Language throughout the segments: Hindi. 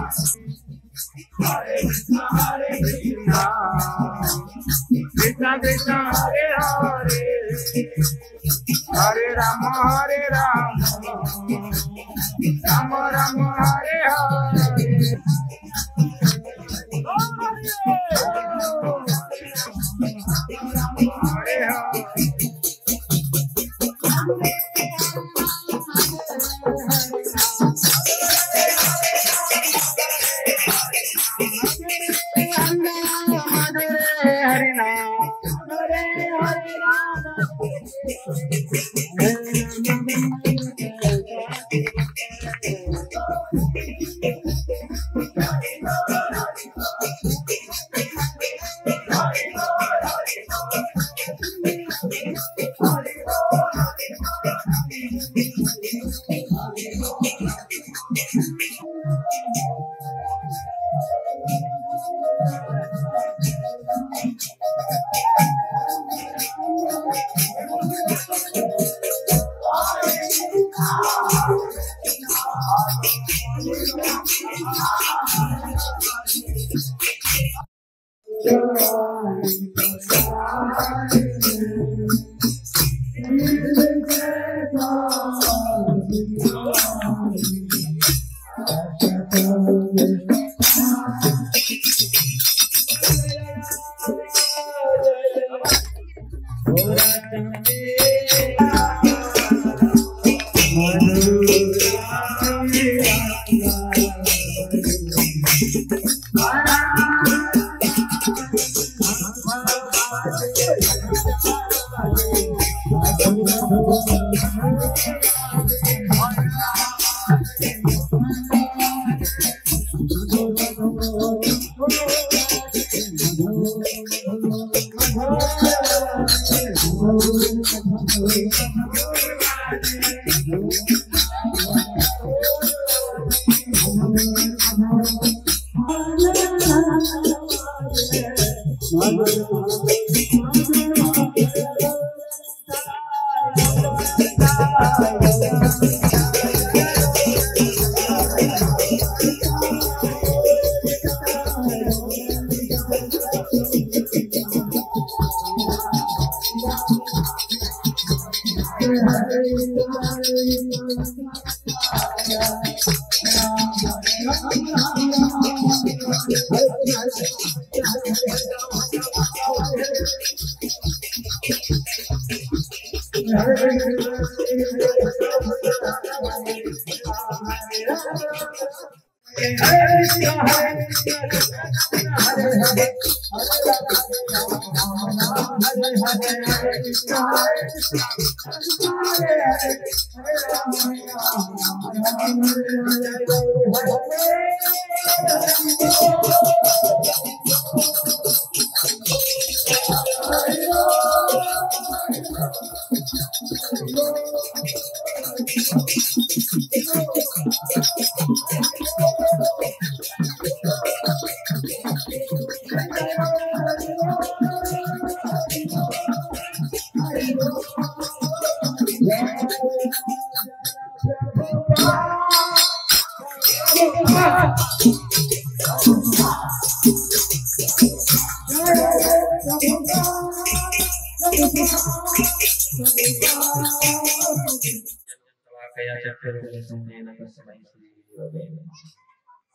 Hare Krishna Krishna Krishna Hare Hare Hare Rama Rama Rama Hare Hare Hare Hare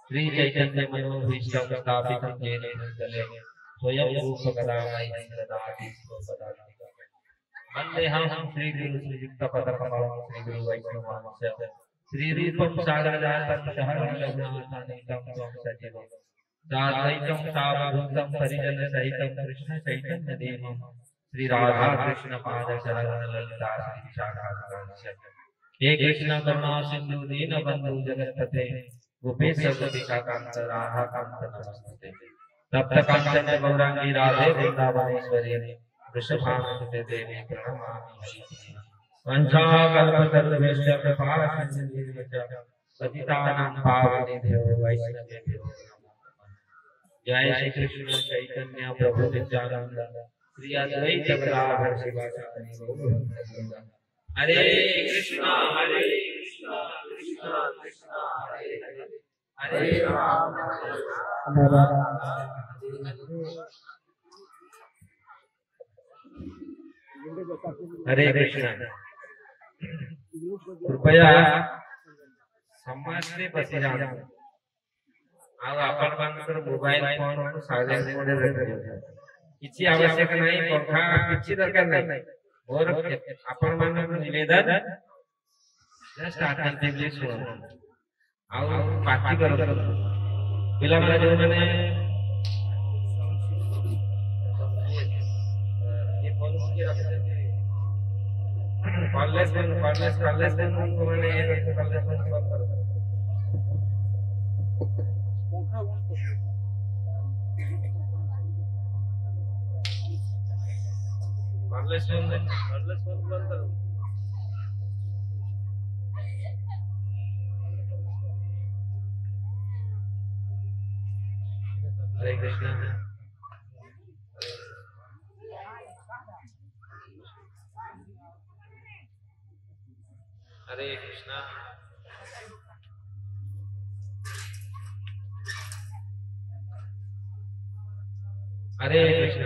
Shri Chaitanya मनोभीष्टं स्थापितं येन भूतले स्वयं रूपकदामय ददाति स्वपदान्तिकं वन्देऽहं श्रीगुरु श्रीयुक्तपदकमलं श्रीगुरु वैष्णवांश्च श्रीरूपं साग्रजातं सहगणरघुनाथान्वितं त्वं सजीवं साद्वैतं सावधूतं परिजनसहितं कृष्ण चैतन्य देवं श्री राधा कृष्ण पादसहगण ललिता श्री शाखान्वितांश्च हे कृष्ण करुणा सिंधु दीनबंधु जगत्पते गोपेश गोपिकाकांत राधा कांत नमस्ते तप्त कांचन गौरांगी राधे वृंदावनेश्वरी वृषभानुसुते देवी प्रणमामि वंशाकल्पतरुभ्यश्च कृपा सिन्धुभ्यश्च पतितानां पावनेभ्यो वैष्णवेभ्यो नमो नमः। जय श्री कृष्ण चैतन्य प्रभु नित्यानंद श्री अद्वैत गदाधर शिवाचार्य गौर हरे कृष्णा कृष्णा कृष्णा हरे हरे हरे राम हरे कृष्ण। कृपया समाजने बसी जाओ। ଆଉ ଆପଣମାନଙ୍କର ମୋବାଇଲ ଫୋନ ସାଇଲେଣ୍ଟ ମୋଡରେ ରଖିଦିଅନ୍ତୁ। କିଛି ଆବଶ୍ୟକ ନାହିଁ, ପଙ୍ଖା କିଛି ଦରକାର ନାହିଁ। ମୋର ଆପଣମାନଙ୍କୁ ନିବେଦନ ଜଷ୍ଟ ଆଟେଣ୍ଟିଭଲି ଶୁଣନ୍ତୁ ଆଉ ପାର୍ଟି କରନ୍ତୁ। ପିଲାମାନେ ଯେଉଁମାନେ କଲେଜ हरे कृष्ण। हरे कृष्ण। हरे कृष्ण।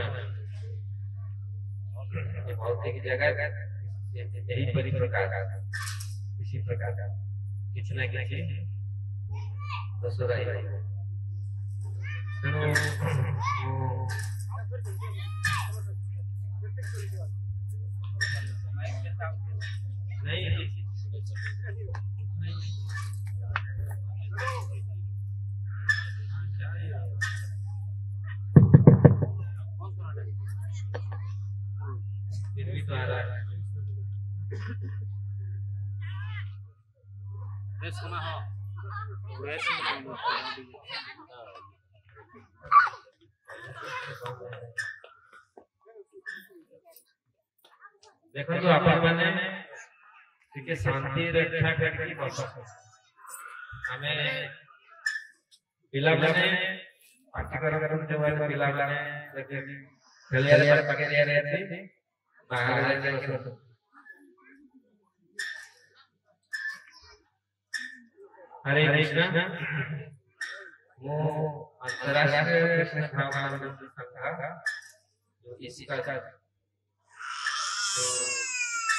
भौतिक जगत यही परिप्रकार इसी प्रकार किसी न किसी दोष रही नहीं फिर भी तो आ रहा है। देखो तो अपन मैंने ठीक शांति रक्षा करके बस हमें पिला मैंने पाठ्यक्रम करने के बाद पिला मैंने खेलिया पकड़िया रहती बाहर जाके हरे कृष्ण। वो अंतरराष्ट्रीय कृष्ण भावना संस्था जो इसी का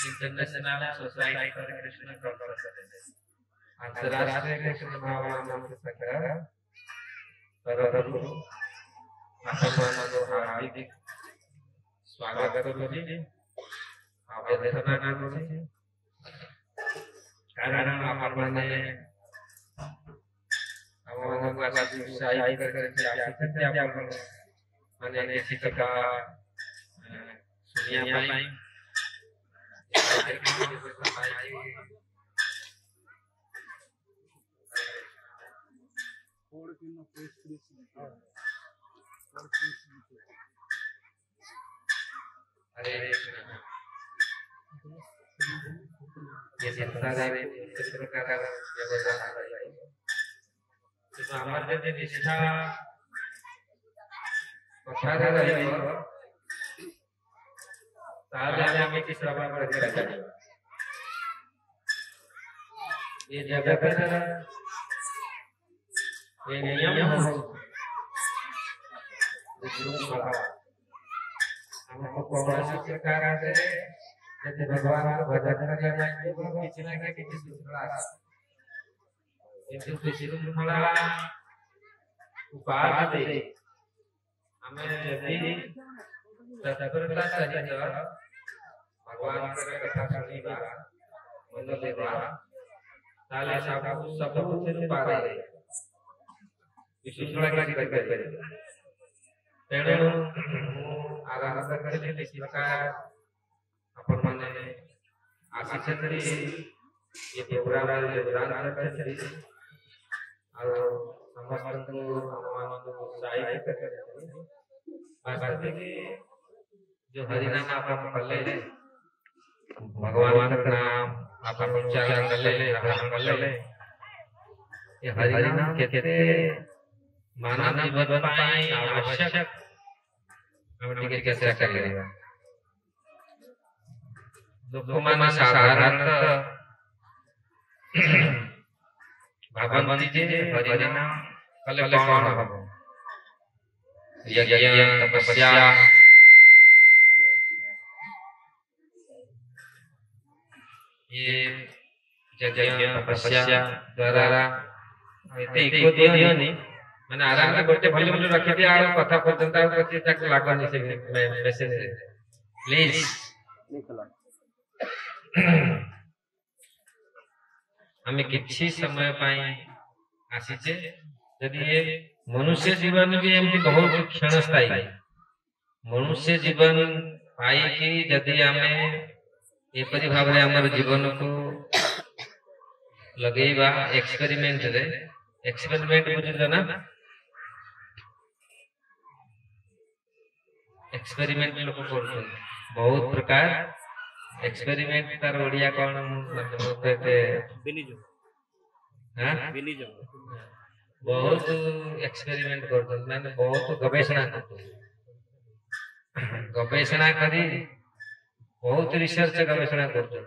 international society for Krishna conference अंतरराष्ट्रीय कृष्ण भावना संस्था परम हार्दिक स्वागत करुछि अभ्यर्थना करुछि। कारण आपने हमको उत्साहित करके मैंने किसी का सुनिया पाई हरे कृष्ण। ये संसार में किस प्रकार का व्यवधान है तो हमारे जो निष्ठा कथा रही हो ताले हमें किस प्रकार करके रखा ये जगत ये नियम हो हमको कौन सी प्रकार से जैसे भगवान को भजन करना है तो किसी न किसी दूसरा किंतु किसी दूसरा उपाय दे हमें यदि तत्परता सहित भगवान की कथा सुनेगा मन देगा ताले सब कुछ पा रहे विश्वसुरा की करके तेणु आराधना करके इस प्रकार अपन माने आशीष करी ये प्रोग्राम योगदान करते और समस्त को हनुमान को उत्साहित करते बात की जो हरि नाम आप पढ़ ले भगवान का नाम आप उच्चारण कर ले ग्रहण कर ले ये हरि नाम कहते मानव जीवन पाए आवश्यक हम कैसे करेगा लोकमान साधारणतः ଭାବନ୍ତି ଯେ ହରିନାମ କଲେ କଣ ହବ? यज्ञ तपस्या ये यज्ञ तपस्या द्वारा एते इको दियोनी माने आराम से गोटे भले भले रखि दिया आ कथा पर्यंत आ कथि तक लागनी से मेसेज रे प्लीज हमें किछि समय पाई आसीचे यदि ये मनुष्य जीवन भी एमती बहुत क्षणस्थायी मनुष्य जीवन पाई कि यदि आमे एपरि भाव रे हमर जीवन को लगेबा एक्सपेरिमेंट बुझिल ना एक्सपेरिमेंट लोग करछन बहुत प्रकार एक्सपेरिमेंट तार ओडिया कोन मतलब बिनिजो हां बिनिजो बहुत एक्सपेरिमेंट करछन माने बहुत गवेषणा करी बहुत रिसर्च गवेषणा करछन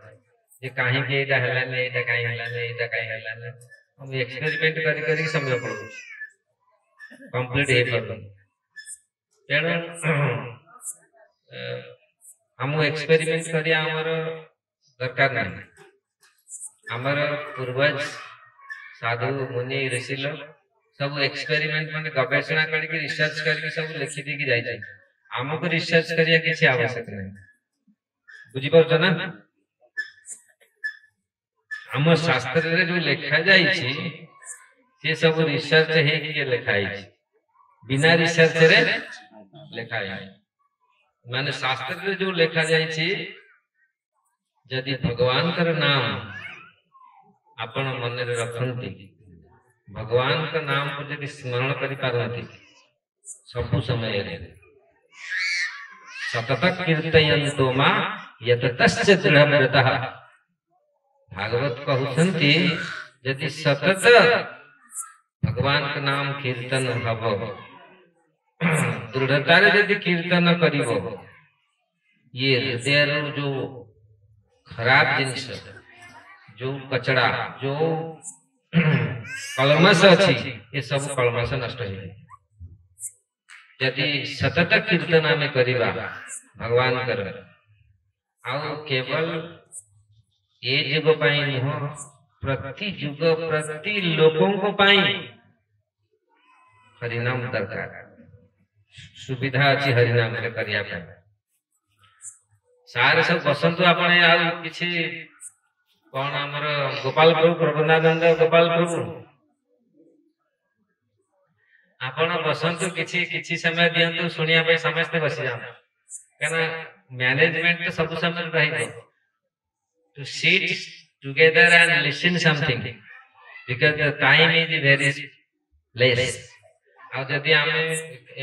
ये काहे के एटा हला ने एटा काहे हला ने एटा काहे हला ने हम एक्सपेरिमेंट करी करी समय पड़ो कंप्लीट हे पड़ो तेणु हम एक्सपेरिमेंट करिया हमर दरकार नहीं हमर पूर्वज साधु मुनि ऋषि लोग सब एक्सपेरिमेंट माने गवेषणा करके रिसर्च करके सब लिखि दी कि जाय जाय हमको रिसर्च करिया किछि आवश्यक नहीं बुझी परछ ना हम शास्त्र रे जो लिखा जाय छी से सब रिसर्च हे कि लिखा है बिना रिसर्च रे लिखा है माने शास्त्र रे जो लिखा जाय छी यदि भगवान कर नाम आपण मन रे रखंती भगवान का नाम को यदि स्मरण करि पारंती सब समय रे सतत कीर्तयन्तो मा यततश्च दृढव्रतः भागवत कहउछंती यदि सतत भगवान का नाम कीर्तन हब दृढ़ता रे यदि कीर्तन करिवो ये हृदय जो खराब जिनिस जो कचड़ा जो कलमश अछि ये सब कलमश नष्ट हो यदि सतत कीर्तन में करिबा भगवान कर आउ केवल ये युग पाई नुह प्रति युग प्रति लोकों को पाई हरिनाम दरकार सुविधा अछि हरिनाम रे करिया पाई सारे सब बसंतु आपने आ किछि कौन हमर गोपाल प्रभु प्रबंधानंद गोपाल प्रभु आपण बसंतु किछि समय दियंतु सुनिया पे समस्त बसी जाम कना मैनेजमेंट तो सब समय रही to sit together and listen something because the time is very less आ जदि आमे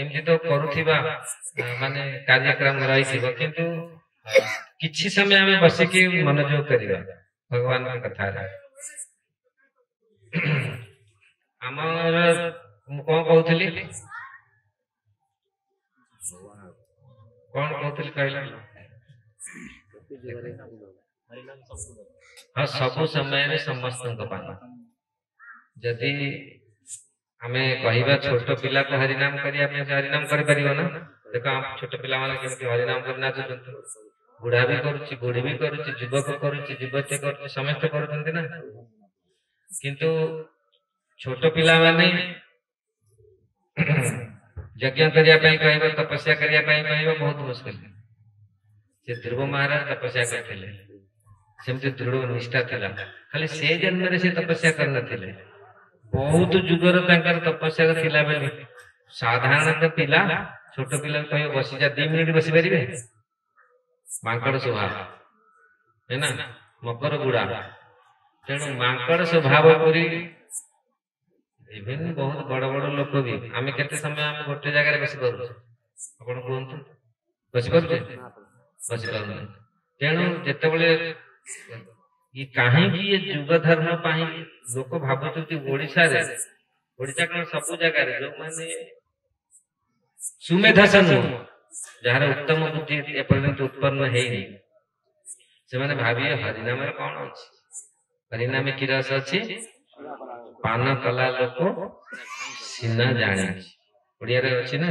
एमति तो करूथिबा माने कार्यक्रम रही थिबो किंतु किछि समय आमे बसे के मनोयोग करिबा भगवान के कथा रे हमर कोन कहउथली कहला हाँ सब समय रे समस्त जदि हमें कहवा छोट पिला को हरिनाम करिया हरिनाम कर परियो ना देखो आप छोट पिला माने केमति हरिनाम करना चाहते बुढ़ा भी करूची बुढ़ी भी करूची युवक करूची युवती करूची समस्त करूचंती ना किंतु छोट पिला माने यज्ञ करिया पई कहबो तपस्या करिया पई कहबो बहुत मुश्किल से ध्रुव महाराज तपस्या करथिले सेमति दृढ़ निष्ठा थिला खाली से जन्म रे से तपस्या करन थिले बहुत जुगर तांकर तपस्या थिला बेले साधारण पिला छोट पिला कहबो बसी जा 2 मिनिट बसी परिबे मांकड़ स्वभाव है ना मकर गुड़ा तेणु मांकड़ स्वभाव पूरी इवन बहुत बड़ बड़ लोक भी आमे केते समय हम गोटे जगह रे बसी करू आपण कोंतु बसी करू बसी करू तेणु जेते बेले ये काहे कि ये युग धर्म पाई लोक भाबुती ओडिसा रे ओडिसा कोन सब जगह रे जो माने सुमेधासन जहार उत्तम बुद्धि ए पर्यंत उत्पन्न हेई से माने भाबिए हरिनाम रे कोन अछि हरिनाम में की रस अछि पान कला लोक सीना जाने ओडिया रे अछि ना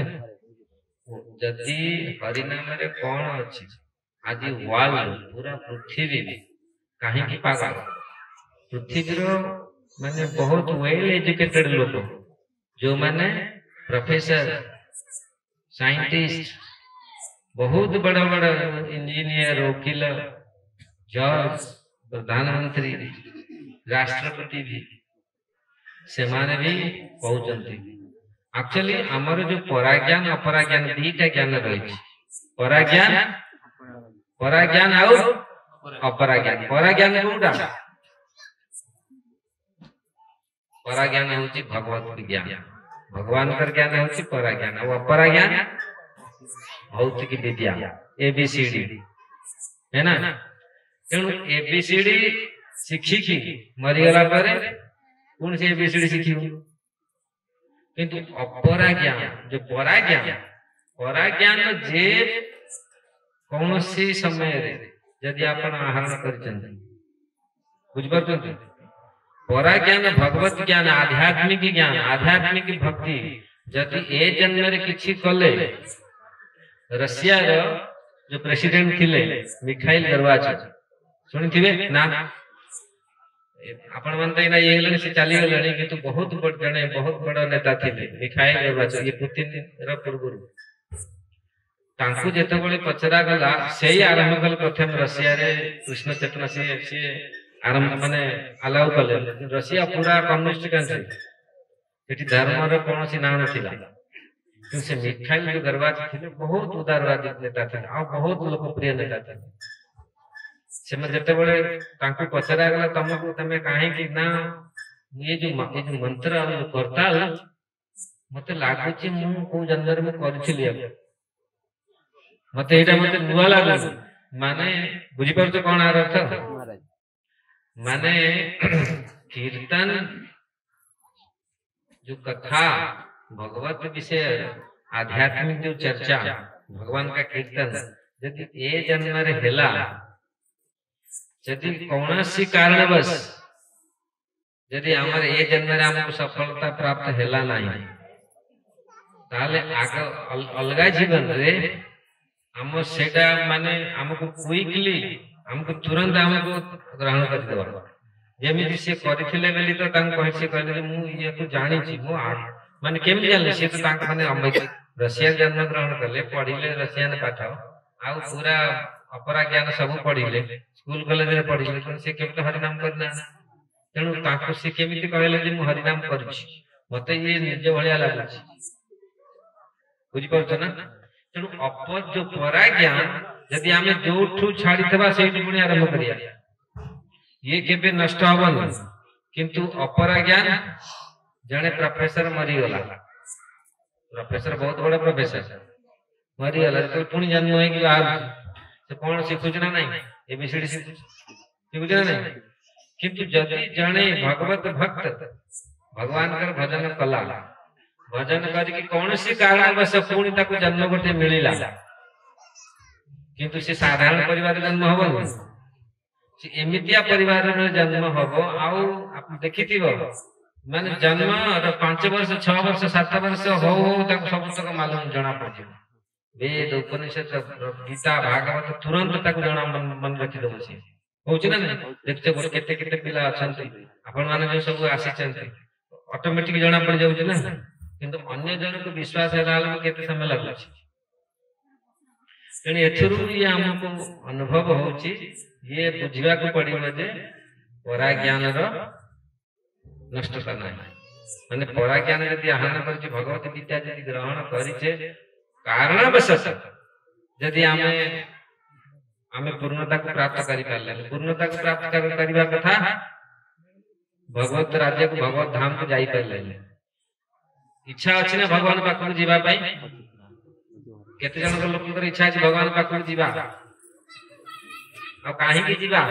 जदि हरिनाम रे कोन अछि आज वर्ल्ड पूरा पृथ्वी काहे की पागल पृथ्वी रो माने बहुत वेल एजुकेटेड लोक जो माने प्रोफेसर साइंटिस्ट बहुत बड़ा बड़ा इंजीनियर वकील जज प्रधानमंत्री राष्ट्रपति भी से माने भी कहउचंती एक्चुअली हमर जो पराज्ञान अपराज्ञान दीटा ज्ञान रही पराज्ञान आउ अपराज्ञान कोनटा पराज्ञान होची भगवत ज्ञान भगवान कर ज्ञान होची पराज्ञान और अपराज्ञान भौतिक विद्या एबीसीडी है ना तेणु एबीसीडी शिखी की मरीगला पर कौन से एबीसीडी शिखी किंतु अपराज्ञान जो पराज्ञान जे कौन सी समय रे यदि आपण आहरण करचंती बुझ परचंती पराज्ञान भगवत ज्ञान आध्यात्मिक भक्ति जदि ए जन्म रे किछि कले रशिया रो जो प्रेसिडेंट थिले मिखाइल गोर्बाचोव सुनिथिबे ना आपण मन तैना ये गले से चली गले कि तो बहुत बड़ नेता थिले मिखाइल गोर्बाचोव ये पुतिन रो पूर्वरु तांकु जेते बळे पचरा गला सेही आरंभ कल प्रथम रशिया रे कृष्ण चेतना से आरंभ माने अलाउ कले रशिया पूरा कम्युनिस्ट कंट्री एठी धर्म रो कोनोसी ना नथिला कि से मिखाइल जो गोर्बाचोव थिले बहुत उदारवादी नेता थे आ बहुत लोकप्रिय नेता थे से में जेते बळे तांकु पचरा गला तुमको तमे काहे कि ना ये जो मंत्र करताल मते लागु छी मु को जन्म में करथिली मते एटा मते नुवा लागु माने बुझी परछ कोन अर्थ माने कीर्तन जो कथा भगवत विषय आध्यात्मिक जो चर्चा भगवान का कीर्तन यदि ए जन्म रे हेला यदि कौनसी कारणवश यदि हमर ए जन्म रे हमको सफलता प्राप्त हेला नहीं ताले आग अलगा जीवन रे हम सेटा माने हमको क्विकली हमको तुरंत हमको ग्रहण कर देबा जेमिति से करिथिले बेली तो तांग कहसे कहले मु ये तो जानि छी मु माने केम जानले से तो तांग माने रशिया जन्म ग्रहण करले पढिले रशियन पाठ आ पूरा अपरा ज्ञान सब पढिले स्कूल कॉलेज रे पढिले तो से केम हरि नाम करना तेनु तांको से केमिति कहले जे मु हरि नाम करछि मते ये निज भलिया लागछि बुझि परछ ना तेनु अपर जो परा ज्ञान यदि हमें जोठू छाड़ीथबा सेठी पुणी आरंभ करिया ये केबे नष्ट हबन किंतु अपरा ज्ञान जने प्रोफेसर मरी गला प्रोफेसर बहुत बड़ा प्रोफेसर मरी गला तो पुणी जन्म होई कि आ से कोन सिखुछ ना नहीं एबीसीडी सिखुछ ना नहीं किंतु जदि जने भगवत भक्त भगवान कर भजन कला भजन करी कि कौन सी कारण बस पुणी ताको जन्म गोटे मिलिला किंतु से साधारण परिवार जन्म हबो से एमितिया परिवार में जन्म हबो आउ आप देखिथिबो माने जन्म 5 वर्ष 6 वर्ष 7 वर्ष हो ताको सब तक मालूम जणा पड़ि वेद उपनिषद गीता भागवत तुरंत ताको जणा मन रखि दबो से होछि ना देखते गोटे केते केते पिला अछंती आपण माने जो सब आसी चंती ऑटोमेटिक जणा पड़ जाउछि ना किंतु अन्य जन को विश्वास हेला केते समय लागुछि तेणु एथुरु ये हमको अनुभव होची ये बुझिबा को पड़िबो जे परा ज्ञान रो नष्टता नाही माने परा ज्ञान यदि आहरण करछि भगवत विद्या यदि ग्रहण करिछे कारणवशत यदि हमें पूर्णता को प्राप्त करि पाले पूर्णता को प्राप्त करिबा कथा भगवत राज्य को भगवत धाम को जाई पाले इच्छा अछि ना भगवान पाखु जीवा पाई केते जन लोकंकर इच्छा अछि भगवान पाखु जीवा आ काहे की जीवा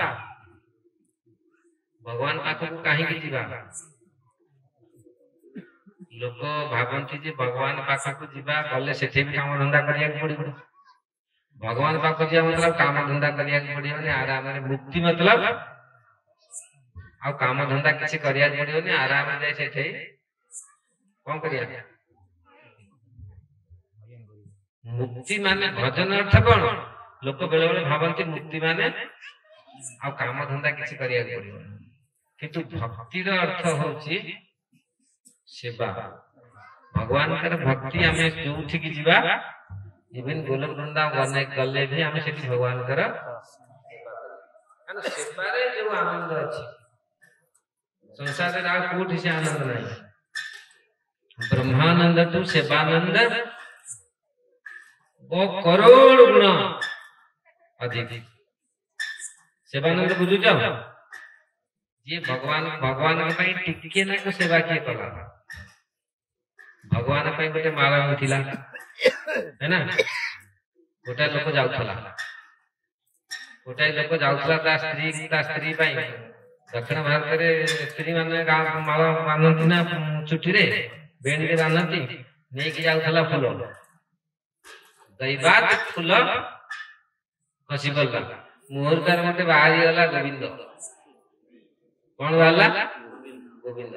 भगवान पाखु काहे की जीवा लोक भाबंती जे भगवान पाखु जीवा गले सेठे भी काम धंधा करिया पड़िबो भगवान पाखु जीवा मतलब काम धंधा करिया पड़िबो ने आराम रे मुक्ति मतलब ଆଉ କାମ ଧନ୍ଦା କିଛି କରିବାକୁ ପଡିବନି, ଆରାମରେ ଯାଇ ସେଠି କଣ କରିବା? ମୁକ୍ତି ମାନେ ଭଜନ ଅର୍ଥ କଣ? ଲୋକ ବେଳେ ବେଳେ ଭାବନ୍ତି ମୁକ୍ତି ମାନେ ଆଉ କାମ ଧନ୍ଦା କିଛି କରିବାକୁ ପଡିବନି, କିନ୍ତୁ ଭକ୍ତିର ଅର୍ଥ ହଉଛି ସେବା। ଭଗବାନଙ୍କର ଭକ୍ତି ଆମେ ଯୋଉଠିକି ଯିବା, ଇଭେନ ଗୋଲକ ବୃନ୍ଦାବନ ଗଲେ ବି ଆମେ ସେଠି ଭଗବାନଙ୍କର ସେବାରେ ଯୋଉ ଆନନ୍ଦ ଅଛି ସଂସାରରେ ଆଉ କୋଉଠି ସେ ଆନନ୍ଦ ନାହିଁ। ବ୍ରହ୍ମାନନ୍ଦ ତୁ ସେବାନନ୍ଦ କରୋड़ ଗୁଣ ଅଧିକ। ସେବାନନ୍ଦ ବୁଝୁଛ? ଯିଏ ଭଗବାନଙ୍କ ପାଇଁ ଟିକେ ନାକୁ ସେବା କିଏ କଲା? ଭଗବାନ ପାଇଁ ଗୋଟେ ମାଳ ଥିଲା ନା, ଗୋଟାଏ ଲୋକ ଯାଉଥିଲା ତା ସ୍ତ୍ରୀ ପାଇଁ। ଦକ୍ଷିଣ ଭାରତରେ ସ୍ତ୍ରୀ ମାନେ ମାଳ ବାନ୍ଧନ୍ତି ନା ଚୁଟିରେ, ବେଣୀରେ ବାନ୍ଧନ୍ତି, ନେଇକି ଯାଉଥିଲା ଫୁଲ। ଦୈବାତ ଫୁଲ ଖସି ପଡିଲା, ମୁହଁରୁ ତାର ଗୋଟେ ବାହାରିଗଲା ଗୋବିନ୍ଦ। କଣ ବାହାରିଲା? ଗୋବିନ୍ଦ।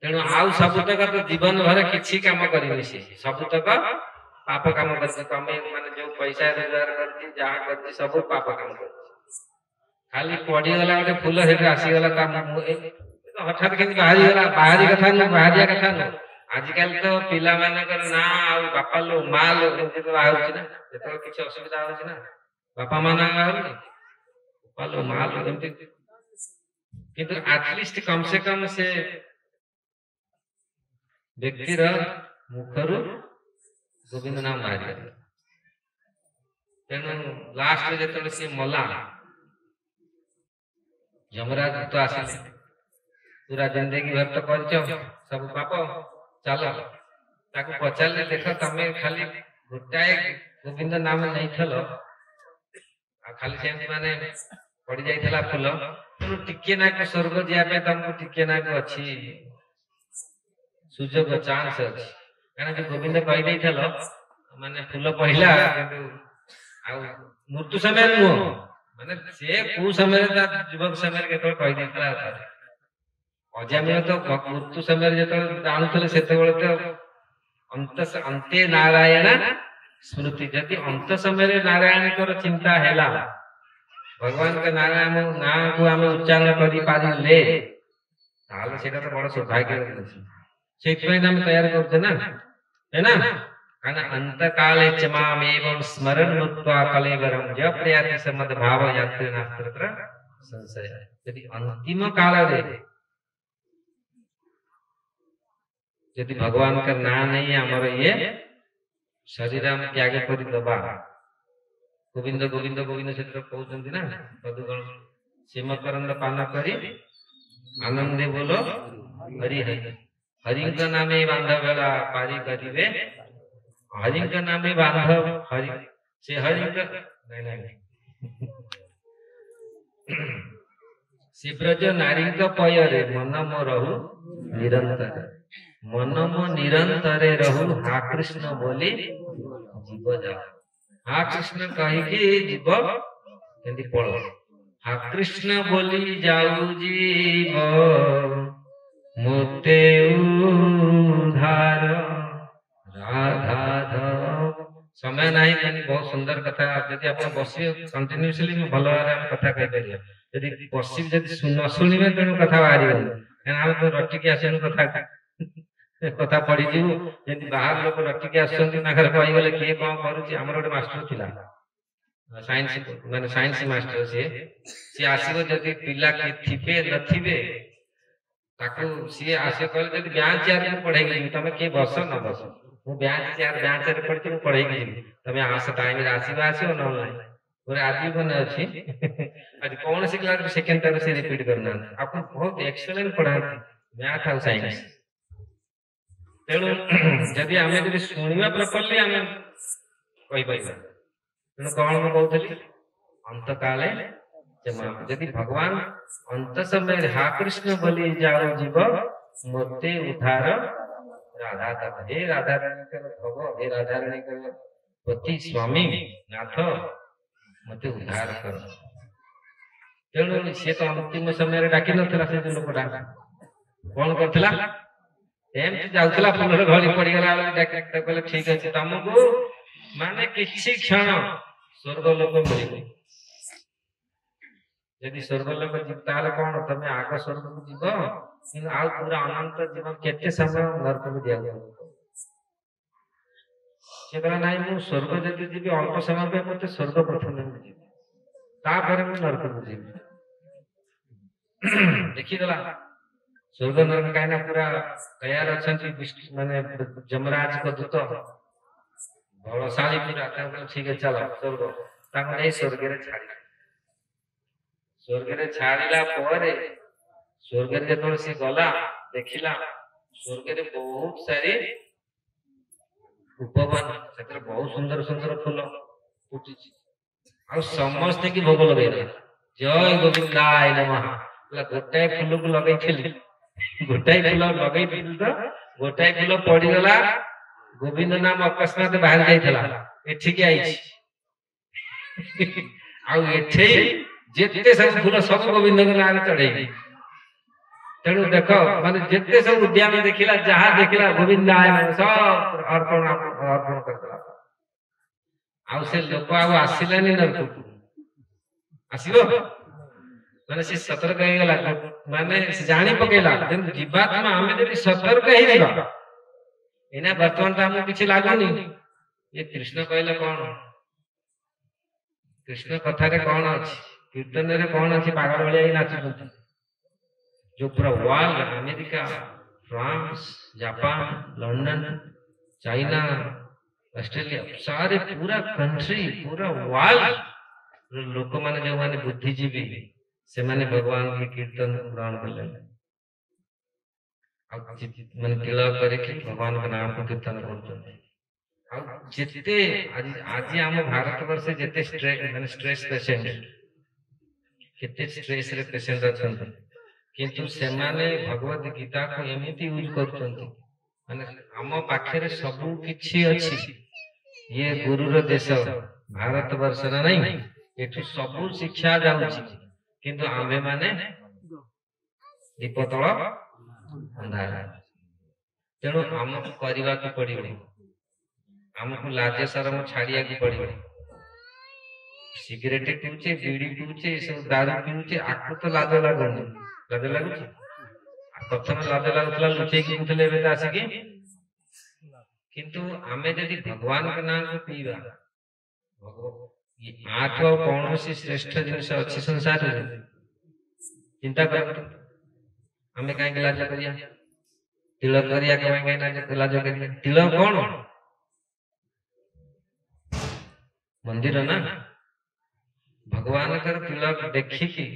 ତେଣୁ ଆଉ ସବୁତକ ତ ଜୀବନ ଭର କିଛି କାମ କରିନି, ସେ ସବୁତକ ପାପ କାମ କରିଛି। ତମେ ମାନେ ଯୋଉ ପଇସା ରୋଜଗାର କରିଛି, ଯାହା କରିଛି ସବୁ ପାପ କାମ କରିଛି। ଖାଲି ପଡିଗଲା ଗୋଟେ ଫୁଲ, ସେଠି ଆସିଗଲା ତା ହଠାତ୍ କେମିତି ବାହାରିଗଲା। ବାହାରିବା କଥା ନୁହଁ। ଆଜିକାଲି ତ ପିଲାମାନଙ୍କର ନା ଆଉ ବାପା लो ମା लो ଏମିତି ତ ବାହାରୁଛି ନା, ଯେତେବେଳେ କିଛି ଅସୁବିଧା ହଉଛି ନା ବାପା ମା ନା ବାହାରୁନି, ବାପା लो ମା लो ଏମିତି। କିନ୍ତୁ ଆଟଲିଷ୍ଟ କମ ସେ କମ ସେ ବ୍ୟକ୍ତିର ମୁଖରୁ ଗୋବିନ୍ଦ ନାମ ବାହାରିଗଲା। ତେଣୁ ଲାଷ୍ଟରେ ଯେତେବେଳେ ସିଏ ମଲା, ଯମରାଜ ତ ଆସିଲେ, ପୁରା ଜିନ୍ଦଗି ଭର ତ କରିଛ ସବୁ ପାପ, ଚାଲ। ତାକୁ ପଚାରିଲେ, ଦେଖ ତମେ ଖାଲି ଗୋଟାଏ ଗୋବିନ୍ଦ ନାମ ନେଇଥିଲ, ଆଉ ଖାଲି ସେମିତି ମାନେ ପଡି ଯାଇଥିଲା ଫୁଲ, ତେଣୁ ଟିକେ ନାକୁ ସ୍ୱର୍ଗ ଯିବା ପାଇଁ ତମକୁ ଟିକେ ନାକୁ ଅଛି ସୁଯୋଗ, ଚାନ୍ସ ଅଛି। କାରଣ ଯୋଉ ଗୋବିନ୍ଦ କହିଦେଇଥିଲ ମାନେ ଫୁଲ ପହିଲା, କିନ୍ତୁ ଆଉ ମୃତ୍ୟୁ ସମୟରେ ନୁହଁ, ମାନେ ସେ କୋଉ ସମୟରେ ତା ଯୁବକ ସମୟରେ କେତେବେଳେ କହିଦେଇଥିଲା। ଅଜାମିଳ ତ ମୃତ୍ୟୁ ସମୟରେ ଯେତେବେଳେ ଜାଣୁଥିଲେ, ସେତେବେଳେ ତ ଅନ୍ତେ ନାରାୟଣ ସ୍ମୃତି। ଯଦି ଅନ୍ତ ସମୟରେ ନାରାୟଣଙ୍କର ଚିନ୍ତା ହେଲା, ଭଗବାନଙ୍କ ନାରାୟଣ ନାଁକୁ ଆମେ ଉଚ୍ଚାରଣ କରିପାରିଲେ, ତାହେଲେ ସେଇଟା ତ ବଡ ସୌଭାଗ୍ୟ। ସେଇଥିପାଇଁ ଆମେ ତୟାର କରୁଛେ ନା, କାରଣ ଅନ୍ତ କାଳେ ଚମାମେବଂ ସ୍ମରଣ ମୁକ୍ତ୍ୱା କଳେବରଂ ଯପ୍ରୟାତି ସମଦ ଭାବ ଯାତ୍ରୀ ନାସ୍ତ୍ର ସଂଶୟ। ଯଦି ଅନ୍ତିମ କାଳରେ ଯଦି ଭଗବାନଙ୍କ ନାଁ ନେଇ ଆମର ଇଏ ଶରୀର ଆମେ ତ୍ୟାଗ କରିଦବା, ଗୋବିନ୍ଦ ଗୋବିନ୍ଦ ଗୋବିନ୍ଦ ସେଥିରେ କହୁଛନ୍ତି ନା, ସଦୁଗଣ ସିମକରନ୍ଦ ପାନ କରି ଆନନ୍ଦେ ବୋଲ ହରି ହରି। ହରିଙ୍କ ନାମେ ବାନ୍ଧ ବେଳା ପାରି କରିବେ, ହରିଙ୍କ ନାମେ ବାନ୍ଧ ହରି, ସେ ହରିଙ୍କ ନାଇଁ ସେ ବ୍ରଜ ନାରୀଙ୍କ ପୟରେ ମନ ମୋ ରହୁ ନିରନ୍ତର, ମନ ମୋ ନିରନ୍ତରେ ରହୁ ହା କୃଷ୍ଣ ବୋଲି ଜୀବ ଯାଅ। ହା କୃଷ୍ଣ କହିକି ଯିବ କେମିତି ପଳ, ହା କୃଷ୍ଣ ବୋଲି ଯାଉ ଜୀବ ମୋତେ ଉଦ୍ଧାର ରାଧା। ସମୟ ନାହିଁ, ମାନେ ବହୁତ ସୁନ୍ଦର କଥା। ଯଦି ଆପଣ ବସିବେ କଣ୍ଟିନ୍ୟୁସଲି ଭଲ ଭାବରେ ଆମେ କଥା କହିପାରିବା। ଯଦି ବସିବି, ଯଦି ନ ଶୁଣିବେ ତେଣୁ କଥା ବାହାରିବନି। କାରଣ ଆମେ ତ ରଟିକି ଆସିନୁ କଥା ପଢିଯିବୁ। ଯେମିତି ବାହାର ଲୋକ ରଟିକି ଆସୁଛନ୍ତି, ତାଙ୍କର କହିଗଲେ କିଏ କଣ କରୁଛି। ଆମର ଗୋଟେ ମାଷ୍ଟର ଥିଲା, ସାଇନ୍ସ ମାଷ୍ଟର। ସିଏ ଆସିବ, ଯଦି ପିଲା ଥିବେ ନଥିବେ, ତାକୁ ସିଏ ଆସିବ କହିଲେ, ଯଦି ବ୍ୟାଞ୍ଚ ଚେୟାରରେ ପଢେଇକି ଯିବି, ତମେ କିଏ ବସ ନ ବସ, ମୁଁ ବ୍ୟାଞ୍ଚରେ ପଢିଛି, ମୁଁ ପଢେଇକି ଯିବି, ତମେ ଆସ ଟାଇମରେ ଆସିବ ନହେଲେ ନାହିଁ। ଗୋଟେ ଆଜୀବନ ଅଛି, ଆଜି କୌଣସି କ୍ଲାସ ସେକେଣ୍ଡ ଟାଇମ ସେ ରିପିଟ କରିନାହାନ୍ତି। ଆପଣ ବହୁତ ଏକ୍ସେଲେଣ୍ଟ ପଢାନ୍ତି ମ୍ୟାଥ ଆଉ ସାଇନ୍ସ। ତେଣୁ ଯଦି ଆମେ ଶୁଣିବା ପ୍ରପରଲି ଆମେ କହିପାରିବା। ତେଣୁ କଣ ମୁଁ କହୁଥିଲି, ଅନ୍ତକାଳେ ଯଦି ଭଗବାନ ଅନ୍ତ ସମୟରେ ହା କୃଷ୍ଣ ବୋଲି ଯାଉ ଯିବ ମୋତେ ଉଦ୍ଧାର ରାଧା ଦବ। ହେ ରାଧାରାଣୀଙ୍କର ଭବ, ହେ ରାଧାରାଣୀଙ୍କର ପତି ସ୍ୱାମୀ ନାଥ, ମୋତେ ଉଦ୍ଧାର କର। ତେଣୁ ସିଏ ତ ଅନ୍ତିମ ସମୟରେ ଡାକି ନଥିଲା ସେ ଯୋଉ ଲୋକଟା କଣ କରୁଥିଲା ଏମିତି ଯାଉଥିଲା ଫୁଲର ଘଳି ପଡିଗଲା କହିଲେ ଠିକ ଅଛି ତମକୁ ମାନେ କିଛି କ୍ଷଣ ସ୍ୱର୍ଗ ଲୋକ ମିଳିବ ଯଦି ସ୍ୱର୍ଗ ଲୋକ ଯିବ ତାହେଲେ କଣ ତମେ ଆଗ ସ୍ୱର୍ଗକୁ ଯିବ କିନ୍ତୁ ଆଉ ପୁରା ଅନନ୍ତ ଜୀବନ କେତେ ସମୟ ନରକକୁ ଦିଆଯିବ ସେ କହିଲା ନାଇଁ ମୁଁ ସ୍ୱର୍ଗ ଯଦି ଯିବି ଅଳ୍ପ ସମୟ ପାଇଁ ମତେ ସ୍ୱର୍ଗ ପ୍ରଥମେ ମୁଁ ଯିବି ତାପରେ ମୁଁ ନରକକୁ ଯିବି ଦେଖିଦେଲା ସ୍ୱର୍ଗ ନରକ କାହିଁକିନା ପୁରା ତୟାର ଅଛନ୍ତି ମାନେ ଯମରାଜଙ୍କ ଦୂତ ବଳଶାଳୀ ପୁରା ତାଙ୍କୁ ଠିକ ଚାଲ ସ୍ୱର୍ଗ ତାଙ୍କୁ ନେଇ ସ୍ୱର୍ଗରେ ଛାଡ଼ିଲା ସ୍ୱର୍ଗରେ ଛାଡ଼ିଲା ପରେ ସ୍ୱର୍ଗରେ ଯେତେବେଳେ ସେ ଗଲା ଦେଖିଲା ସ୍ୱର୍ଗରେ ବହୁତ ସାରି ଉପବନ ସେଥିରେ ବହୁତ ସୁନ୍ଦର ସୁନ୍ଦର ଫୁଲ ଫୁଟିଛି ଆଉ ସମସ୍ତେ କି ଭୋଗ ଲଗେଇଲା ଜୟ ଗୋବିନ୍ଦାୟ ନମଃ ଗୋଟାଏ ଫୁଲକୁ ଲଗେଇଥିଲି ଗୋଟାଏ ଫୁଲ ଲଗେଇଥିଲି ତ ଗୋଟାଏ ଫୁଲ ପଡିଗଲା ଗୋବିନ୍ଦ ନାମ ଅକସ୍ମାତ ବାହାରି ଯାଇଥିଲା ଏଠିକି ଆଇଛି ଆଉ ଏଠି ଯେତେ ସବୁ ଫୁଲ ସବୁ ଗୋବିନ୍ଦଙ୍କ ନାଁରେ ଚଢେଇବି ତେଣୁ ଦେଖ ମାନେ ଯେତେ ସବୁ ଉଦ୍ୟାନ ଦେଖିଲା ଯାହା ଦେଖିଲା ଗୋବିନ୍ଦାୟ ସବୁ ଅର୍ପଣ କରିଦେଲା ଆଉ ସେ ଲୋକ ଆଉ ଆସିଲାନି ନରକକୁ ଆସିବ ମାନେ ସେ ସତର୍କ ହେଇଗଲା ମାନେ ସେ ଜାଣି ପକେଇଲା ଜୀବାତ୍ମା ଆମେ ଯଦି ସତର୍କ ହେଇଯିବା ଏଇନା ବର୍ତ୍ତମାନ ତ ଆମକୁ କିଛି ଲାଗୁନି ଏ କୃଷ୍ଣ କହିଲେ କଣ କୃଷ୍ଣ କଥାରେ କଣ ଅଛି କୀର୍ତ୍ତନରେ କଣ ଅଛି ପାଗଳ ଭଳିଆ ହିଁ ନାଚୁଛନ୍ତି जो पूरा world America France Japan London China Australia सारे पूरा कंट्री पूरा वर्ल्ड लोक माने जो माने बुद्धिजीवी से माने भगवान के कीर्तन ग्रहण कले माने तिलक करके भगवान का नाम को कीर्तन करते जिते आज आम भारत वर्ष जिते स्ट्रेस पेशेंट केते स्ट्रेस रे पेशेंट अछंती किंतु सेमाने भगवत गीता को एमिति यूज करछंती माने हम पाखरे सब किछि अछि ये गुरुर देश भारत वर्ष नहीं एठु सब शिक्षा जाउछि किंतु आमे माने दीपतळ अंधार तेणु हमको करवा को पड़िबो हमको लाज शरम छाड़िया को पड़िबो सिगरेट पीउचे बीड़ी पीउचे सब दारू पीउचे आको तो लाज लागुनी लाज लाଗୁଛି प्रथम लाज लाଗୁଥିଲା ଲୁଚେଇକି ପିଉଥିଲେ ଏବେ ତ ଆସିକି କିନ୍ତୁ ଆମେ ଯଦି ଭଗବାନ ଙ୍କ ନାମ କୁ ପିଇବା आठ कौन सी श्रेष्ठ जिनस अच्छी संसार चिंता कर हमें कहीं लाज करिया तिलक करिया कहीं लाज करिया तिलक कौन मंदिर ना भगवान कर तिलक देखिकी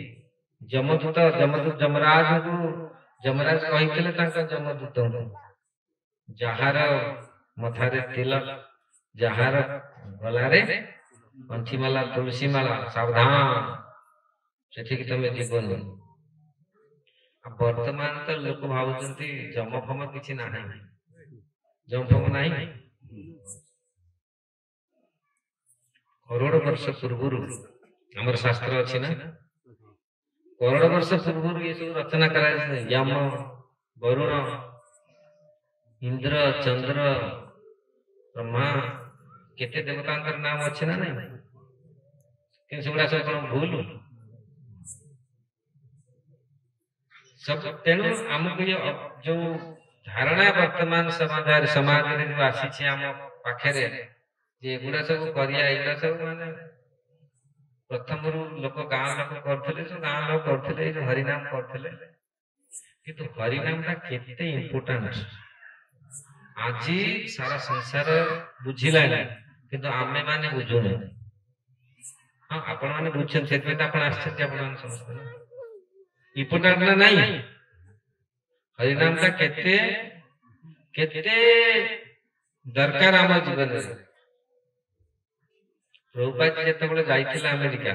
जमदूत जमराज को जमराज कहितले तांका जमदूत जहार मथारे तिलक जहार गलारे पंचीमाला तुलसी माला सावधान सेठी तमे जीवन वर्तमान तो लोक भावुचंती जमफम किछि नाही जमफम नाही करोड़ वर्ष पूर्व हमर शास्त्र अछि ना करोड़ वर्ष पूर्व ये सब रचना करा यम वरुण इंद्र चंद्र ब्रह्मा केते देवतांकर नाम अछि ना नहीं कि सेगुड़ा सब भूल सब तेणु हमको जो धारणा वर्तमान समाज रे जो आसी छै हम पाखरे जे एगुड़ा सब करिया एगुड़ा सब माने प्रथम लोक गाँ लोक करथिले जो गाँ लोक करथिले जो हरिनाम करथिले किंतु हरिनाम का केते इंपोर्टेंट आज सारा संसार बुझिला किंतु आमे माने बुझुने हां आपण माने बुझछन सेतबे त आपण आश्चर्य आपण समस्त इंपोर्टेंट ना नहीं हरिनाम का केते केते दरकार आम जीवन में प्रभुपाद जेतेबेले जाइथिला अमेरिका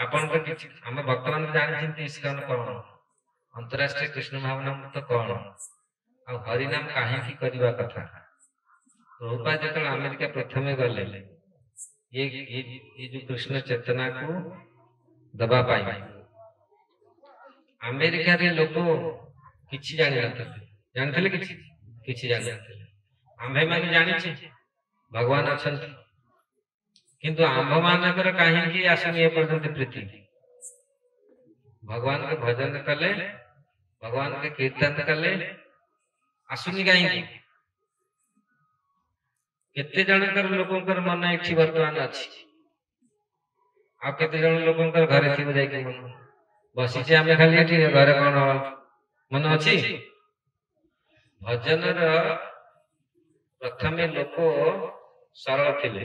आपण को किछि हम भक्त मान जानि इस्कन कोन अंतरराष्ट्रीय कृष्ण भावना तो कोन आ हरिनाम काहे की करबा कथा प्रभुपाद जेतेबेले अमेरिका प्रथमे गले ये जो कृष्ण चेतना को ଦବା ପାଇଁ ଆମେରିକାରେ ଲୋକ କିଛି ଜାଣିନଥିଲେ। ଜାଣିଥିଲେ କିଛି କିଛି ଜାଣିନଥିଲେ। ଆମ୍ଭେମାନେ ଜାଣିଛେ ଭଗବାନ ଅଛନ୍ତି, କିନ୍ତୁ ଆମ୍ଭ ମାନଙ୍କର କାହିଁକି ଆସୁନି ଏ ପର୍ଯ୍ୟନ୍ତ ପ୍ରୀତି? ଭଗବାନଙ୍କ ଭଜନ କଲେ, ଭଗବାନଙ୍କ କୀର୍ତ୍ତନ କଲେ ଆସୁନି କାହିଁକି? କେତେ ଜଣଙ୍କର ଲୋକଙ୍କର ମନ ଏଠି ବର୍ତ୍ତମାନ ଅଛି, ଆଉ କେତେ ଜଣ ଲୋକଙ୍କର ଘରେ ଥିବ ଯାଇକି ମନ ବସିଛି ଆମେ ଖାଲି ଏଠି, ଘରେ କଣ ମନ ଅଛି? ଭଜନର ପ୍ରଥମେ ଲୋକ ସରଳ ଥିଲେ।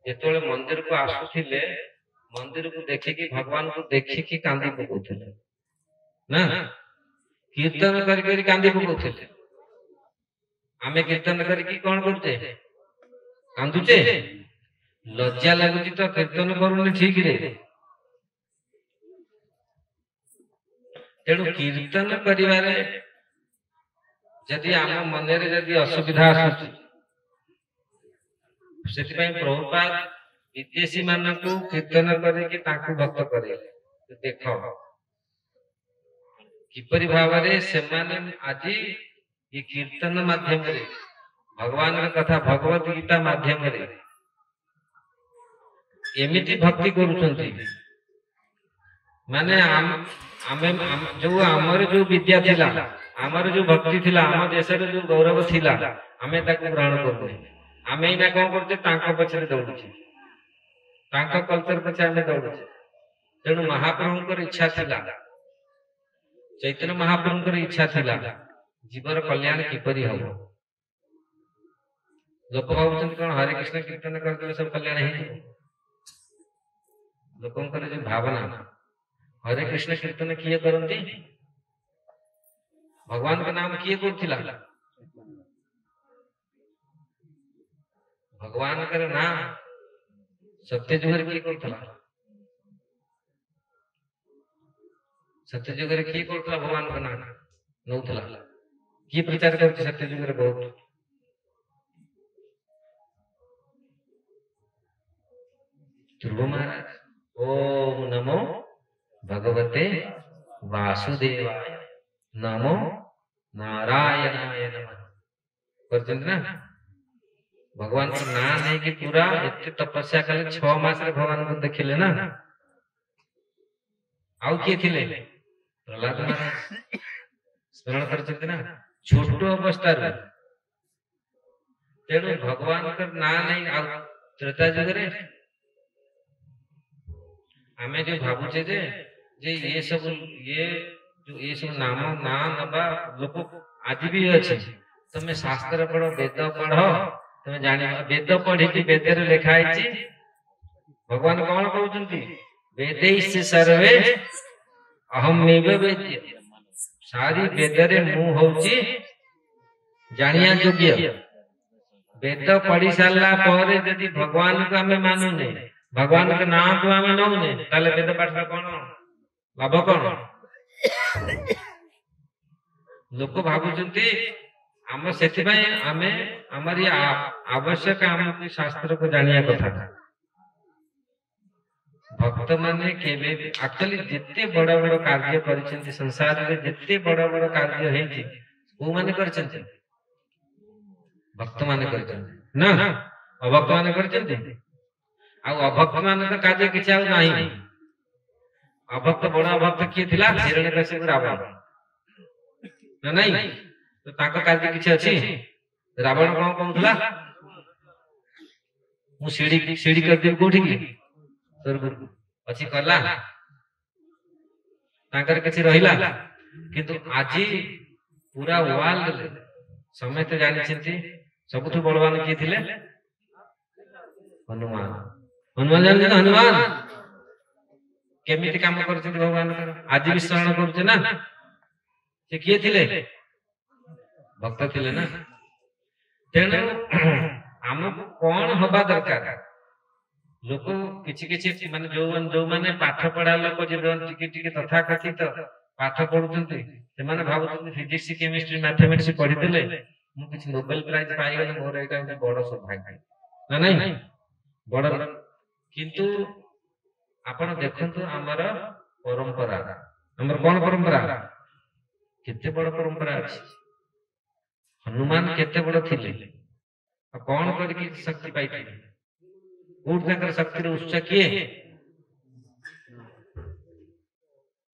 ଯେତେବେଳେ ମନ୍ଦିରକୁ ଆସୁଥିଲେ, ମନ୍ଦିରକୁ ଦେଖିକି ଭଗବାନଙ୍କୁ ଦେଖିକି କାନ୍ଦି ପକଉଥିଲେ ନା, କୀର୍ତ୍ତନ କରି କରି କାନ୍ଦି ପକଉଥିଲେ। ଆମେ କୀର୍ତ୍ତନ କରିକି କଣ କରୁଛେ? କାନ୍ଦୁଛେ। ଲଜ୍ଜା ଲାଗୁଛି ତ କୀର୍ତ୍ତନ କରୁନି ଠିକରେ। ତେଣୁ କୀର୍ତ୍ତନ କରିବାରେ ଯଦି ଆମ ମନରେ ଯଦି ଅସୁବିଧା ଆସୁଛି, ସେଥିପାଇଁ ପ୍ରଭୁପାଦ ବିଦେଶୀ ମାନଙ୍କୁ କୀର୍ତ୍ତନ କରିକି ତାଙ୍କୁ ଭକ୍ତ କରେ। ଦେଖ କିପରି ଭାବରେ ସେମାନେ ଆଜି ଏ କୀର୍ତ୍ତନ ମାଧ୍ୟମରେ ଭଗବାନଙ୍କ କଥା, ଭଗବତ ଗୀତା ମାଧ୍ୟମରେ ଏମିତି ଭକ୍ତି କରୁଛନ୍ତି, ମାନେ ଆମେ ଯୋଉ ଆମର ଯୋଉ ବିଦ୍ୟା ଥିଲା, ଆମର ଯୋଉ ଭକ୍ତି ଥିଲା, ଆମ ଦେଶରେ ଯୋଉ ଗୌରବ ଥିଲା, ଆମେ ତାକୁ ଗ୍ରହଣ କରୁନେ। ଆମେ ଏଇନା କଣ କରୁଛେ? ତାଙ୍କ ପଛରେ ଦୌଡୁଛେ, ତାଙ୍କ କଲଚର ପଛରେ ଆମେ ଦୌଡୁଛେ। ତେଣୁ ମହାପ୍ରଭୁଙ୍କର ଇଚ୍ଛା ଥିଲା, ଚୈତନ୍ୟ ମହାପ୍ରଭୁଙ୍କର ଇଚ୍ଛା ଥିଲା ଜୀବର କଲ୍ୟାଣ କିପରି ହବ। ଲୋକ ଭାବୁଛନ୍ତି କଣ ହରେ କୃଷ୍ଣ କୀର୍ତ୍ତନ କରିଦେଲେ ସବୁ କଲ୍ୟାଣ ହେଇଯିବ। ଲୋକଙ୍କର ଯୋଉ ଭାବନା, ହରେ କୃଷ୍ଣ କୀର୍ତ୍ତନ କିଏ କରନ୍ତି? ଭଗବାନଙ୍କ ନାମ କିଏ କରୁଥିଲା? ଭଗବାନଙ୍କର ନାମ ସତ୍ୟ ଯୁଗରେ କିଏ କରୁଥିଲା? ସତ୍ୟ ଯୁଗରେ କିଏ କରୁଥିଲା? ଭଗବାନଙ୍କ ନାମ ନଉଥିଲା। କିଏ ପ୍ରଚାର କରୁଛି ସତ୍ୟ ଯୁଗରେ? ବହୁତ। ଧ୍ରୁବ ମହାରାଜ ଓಂ ନମୋ ଭଗବତେ ବାସୁଦେବାୟ ନମୋ ନାରାୟଣାୟ ନମଃ କରିଛନ୍ତି ନା। ଭଗବାନଙ୍କ ନାଁ ନେଇକି ପୁରା ଏତେ ତପସ୍ୟା କଲେ, 6 ମାସରେ ଭଗବାନଙ୍କୁ ଦେଖିଲେ ନା। ଆଉ କିଏ ଥିଲେ? ପ୍ରହ୍ଲାଦ ମହାରାଜ ସ୍ମରଣ କରିଛନ୍ତି ନା, ଛୋଟ ଅବସ୍ଥାରୁ। ତେଣୁ ଭଗବାନଙ୍କ ନାଁ ନେଇ, ଆଉ ତ୍ରେତା ଯୁଗରେ ଆମେ ଯୋଉ ଭାବୁଛେ ଯେ ଏ ସବୁ ନାମ ନାଁ ନବା ଲୋକ ଆଜି ବି ଅଛି। ତମେ ଶାସ୍ତ୍ର ପଢ, ବେଦ ପଢ, ତମେ ଜାଣିବ। ବେଦ ପଢିକି ବେଦରେ ଲେଖା ହେଇଛି, ଭଗବାନ କଣ କହୁଛନ୍ତି? ବେदैଃ ସର୍ବେ ଅହମେବ ବେଦ୍ୟ। ସାରି ବେଦରେ ମୁଁ ହଉଛି ଜାଣିବା ଯୋଗ୍ୟ। ବେଦ ପଢି ସାରିଲା ପରେ ଯଦି ଭଗବାନଙ୍କୁ ଆମେ ମାନୁନେ, ଭଗବାନଙ୍କ ନାଁକୁ ଆମେ ନଉନେ, ତାହେଲେ ବେଦ ପାଠ କଣ ଲାଭ? କଣ? ଲୋକ ଭାବୁଛନ୍ତି ଆମ, ସେଥିପାଇଁ ଆମେ ଆମର ଆବଶ୍ୟକ, ଆମକୁ ଶାସ୍ତ୍ରକୁ ଜାଣିବା କଥା। ଭକ୍ତ ମାନେ କେବେ ଆକ୍ଚୁଆଲି ଯେତେ ବଡ ବଡ କାର୍ଯ୍ୟ କରିଛନ୍ତି ସଂସାରରେ, ଯେତେ ବଡ ବଡ କାର୍ଯ୍ୟ ହେଇଛି, କୋଉମାନେ କରିଛନ୍ତି? ଭକ୍ତ ମାନେ କରିଛନ୍ତି ନା, ଅଭକ୍ତ ମାନେ କରିଛନ୍ତି? ଆଉ ଅଭକ୍ତ ମାନଙ୍କ କାର୍ଯ୍ୟ କିଛି ଆଉ ନାହିଁ। ଅଭକ୍ତ ବଡ ଅଭକ୍ତ କିଏ ଥିଲା? ହିରଣ୍ୟକଶ୍ୟପ, ରାବଣ ନା ନାଇଁ? ତ ତାଙ୍କ କାର୍ଯ୍ୟ କିଛି ଅଛି? ରାବଣ କଣ କହୁଥିଲା? ମୁଁ ସିଡି କରିଦେବି କୋଉଠିକି? ସ୍ୱର୍ଗକୁ। ଅଛି କଲା? ତାଙ୍କର କିଛି ରହିଲା? କିନ୍ତୁ ଆଜି ପୁରା ୱାର୍ଲଡ ସମସ୍ତେ ଜାଣିଛନ୍ତି ସବୁଠୁ ବଳବାନ କିଏ ଥିଲେ? ହନୁମାନ। ହନୁମାନ ଜାଣିଛନ୍ତି? ହନୁମାନ କେମିତି କାମ କରିଛନ୍ତି ଭଗବାନଙ୍କର, ଆଜି ବି ସ୍ମରଣ କରୁଛେ ନା। ସେ କିଏ ଥିଲେ? ଭକ୍ତ ଥିଲେ ନା। ତେଣୁ ଆମକୁ କଣ ହବା ଦରକାର? ଲୋକ କିଛି କିଛି ମାନେ ଯୋଉମାନେ ପାଠ ପଢା ଲୋକ, ଟିକେ ଟିକେ ତଥାକଥିତ ପାଠ ପଢୁଛନ୍ତି, ସେମାନେ ଭାବୁଛନ୍ତି ଫିଜିକ୍ସ, କେମିଷ୍ଟ୍ରି, ମ୍ୟାଥମେଟିକ୍ସ ପଢିଦେଲେ ମୁଁ କିଛି ନୋବେଲ ପ୍ରାଇଜ ପାଇଗଲେ ମୋର ଏଇଟା ଗୋଟେ ବଡ ସୌଭାଗ୍ୟ ନା ନାଇଁ? ବଡ। କିନ୍ତୁ आपण देखंतु हमर परंपरा हमर कोन परंपरा केते बड़ परंपरा अछि हनुमान केते बड़ थिले कौन करके शक्ति पाई कोट शक्ति उत्स किए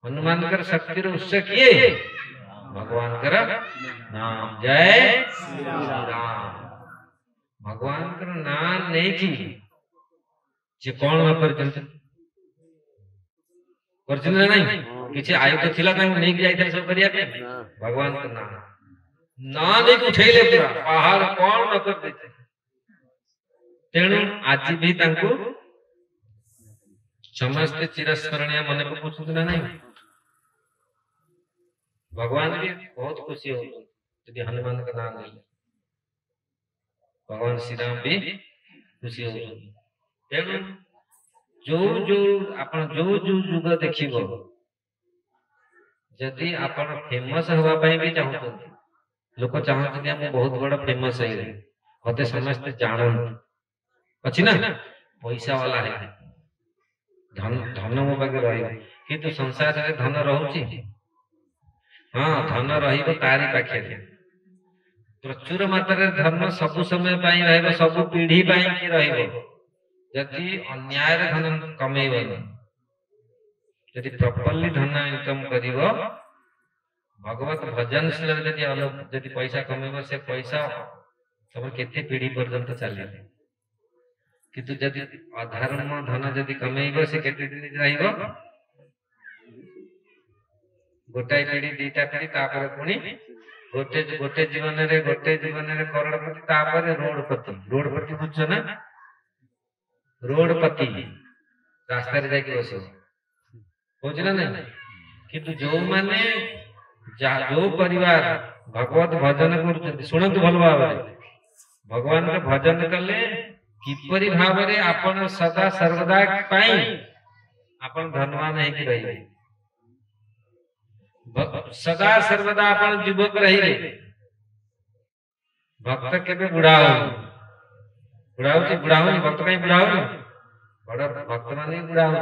हनुमान शक्ति उत्स किए भगवान कर नाम जय श्री राम भगवान कर नाम नहीं की जे कौन कर नहीं किसी आयु थिला नहीं जाइए सब करिया पे भगवान का नाम ना नहीं उठेले पूरा पहाड़ कौन न कर देते तेणु आज भी तांको समस्त चिरस्मरणीय मन को पूछुत ना नहीं भगवान भी बहुत खुशी हो यदि हनुमान का नाम ले भगवान श्री राम भी खुशी हो तेणु जो जो आपण जो जो युग देखिबो यदि आपण फेमस होवा पई भी चाहतो लोक चाहते कि हम बहुत बड़ा फेमस है मते समस्त जानन अछि ना पैसा वाला है धन धन मो पाके रही किंतु संसार रे धन रहउची हां धन रहिबो तारी पाखे प्रचुर मात्रा रे धन सब समय पाई रहबो सब पीढ़ी पाई कि रहबो यदि अन्याय रे धन कमेइबो यदि प्रॉपर्ली धन इनकम करिवो भगवत भजन यदि पैसा कमेब से पैसा तुम केते पीढ़ी पर्यंत चले किंतु यदि अधर्म धन यदि कमेब से केते दिन रहिबो गोटाई पीढ़ी दीटा पीढ़ी तापर पुनी गोटे गोटे जीवन रे करोड़पति तापर रोडपति बुझ ना रोडपति रास्ता रे जाके बसो बुझला नहीं किंतु जो माने जो परिवार भगवत भजन कर शुणु भल भाव भगवान का भजन कले किपरि भाव रे आपण सदा सर्वदा पाई आपण धनवान है कि रही सदा सर्वदा आपण युवक रही भक्त केबे बुढ़ा हो भक्त कहीं बुढ़ा हो बड़ा भक्त माने बुढ़ा हो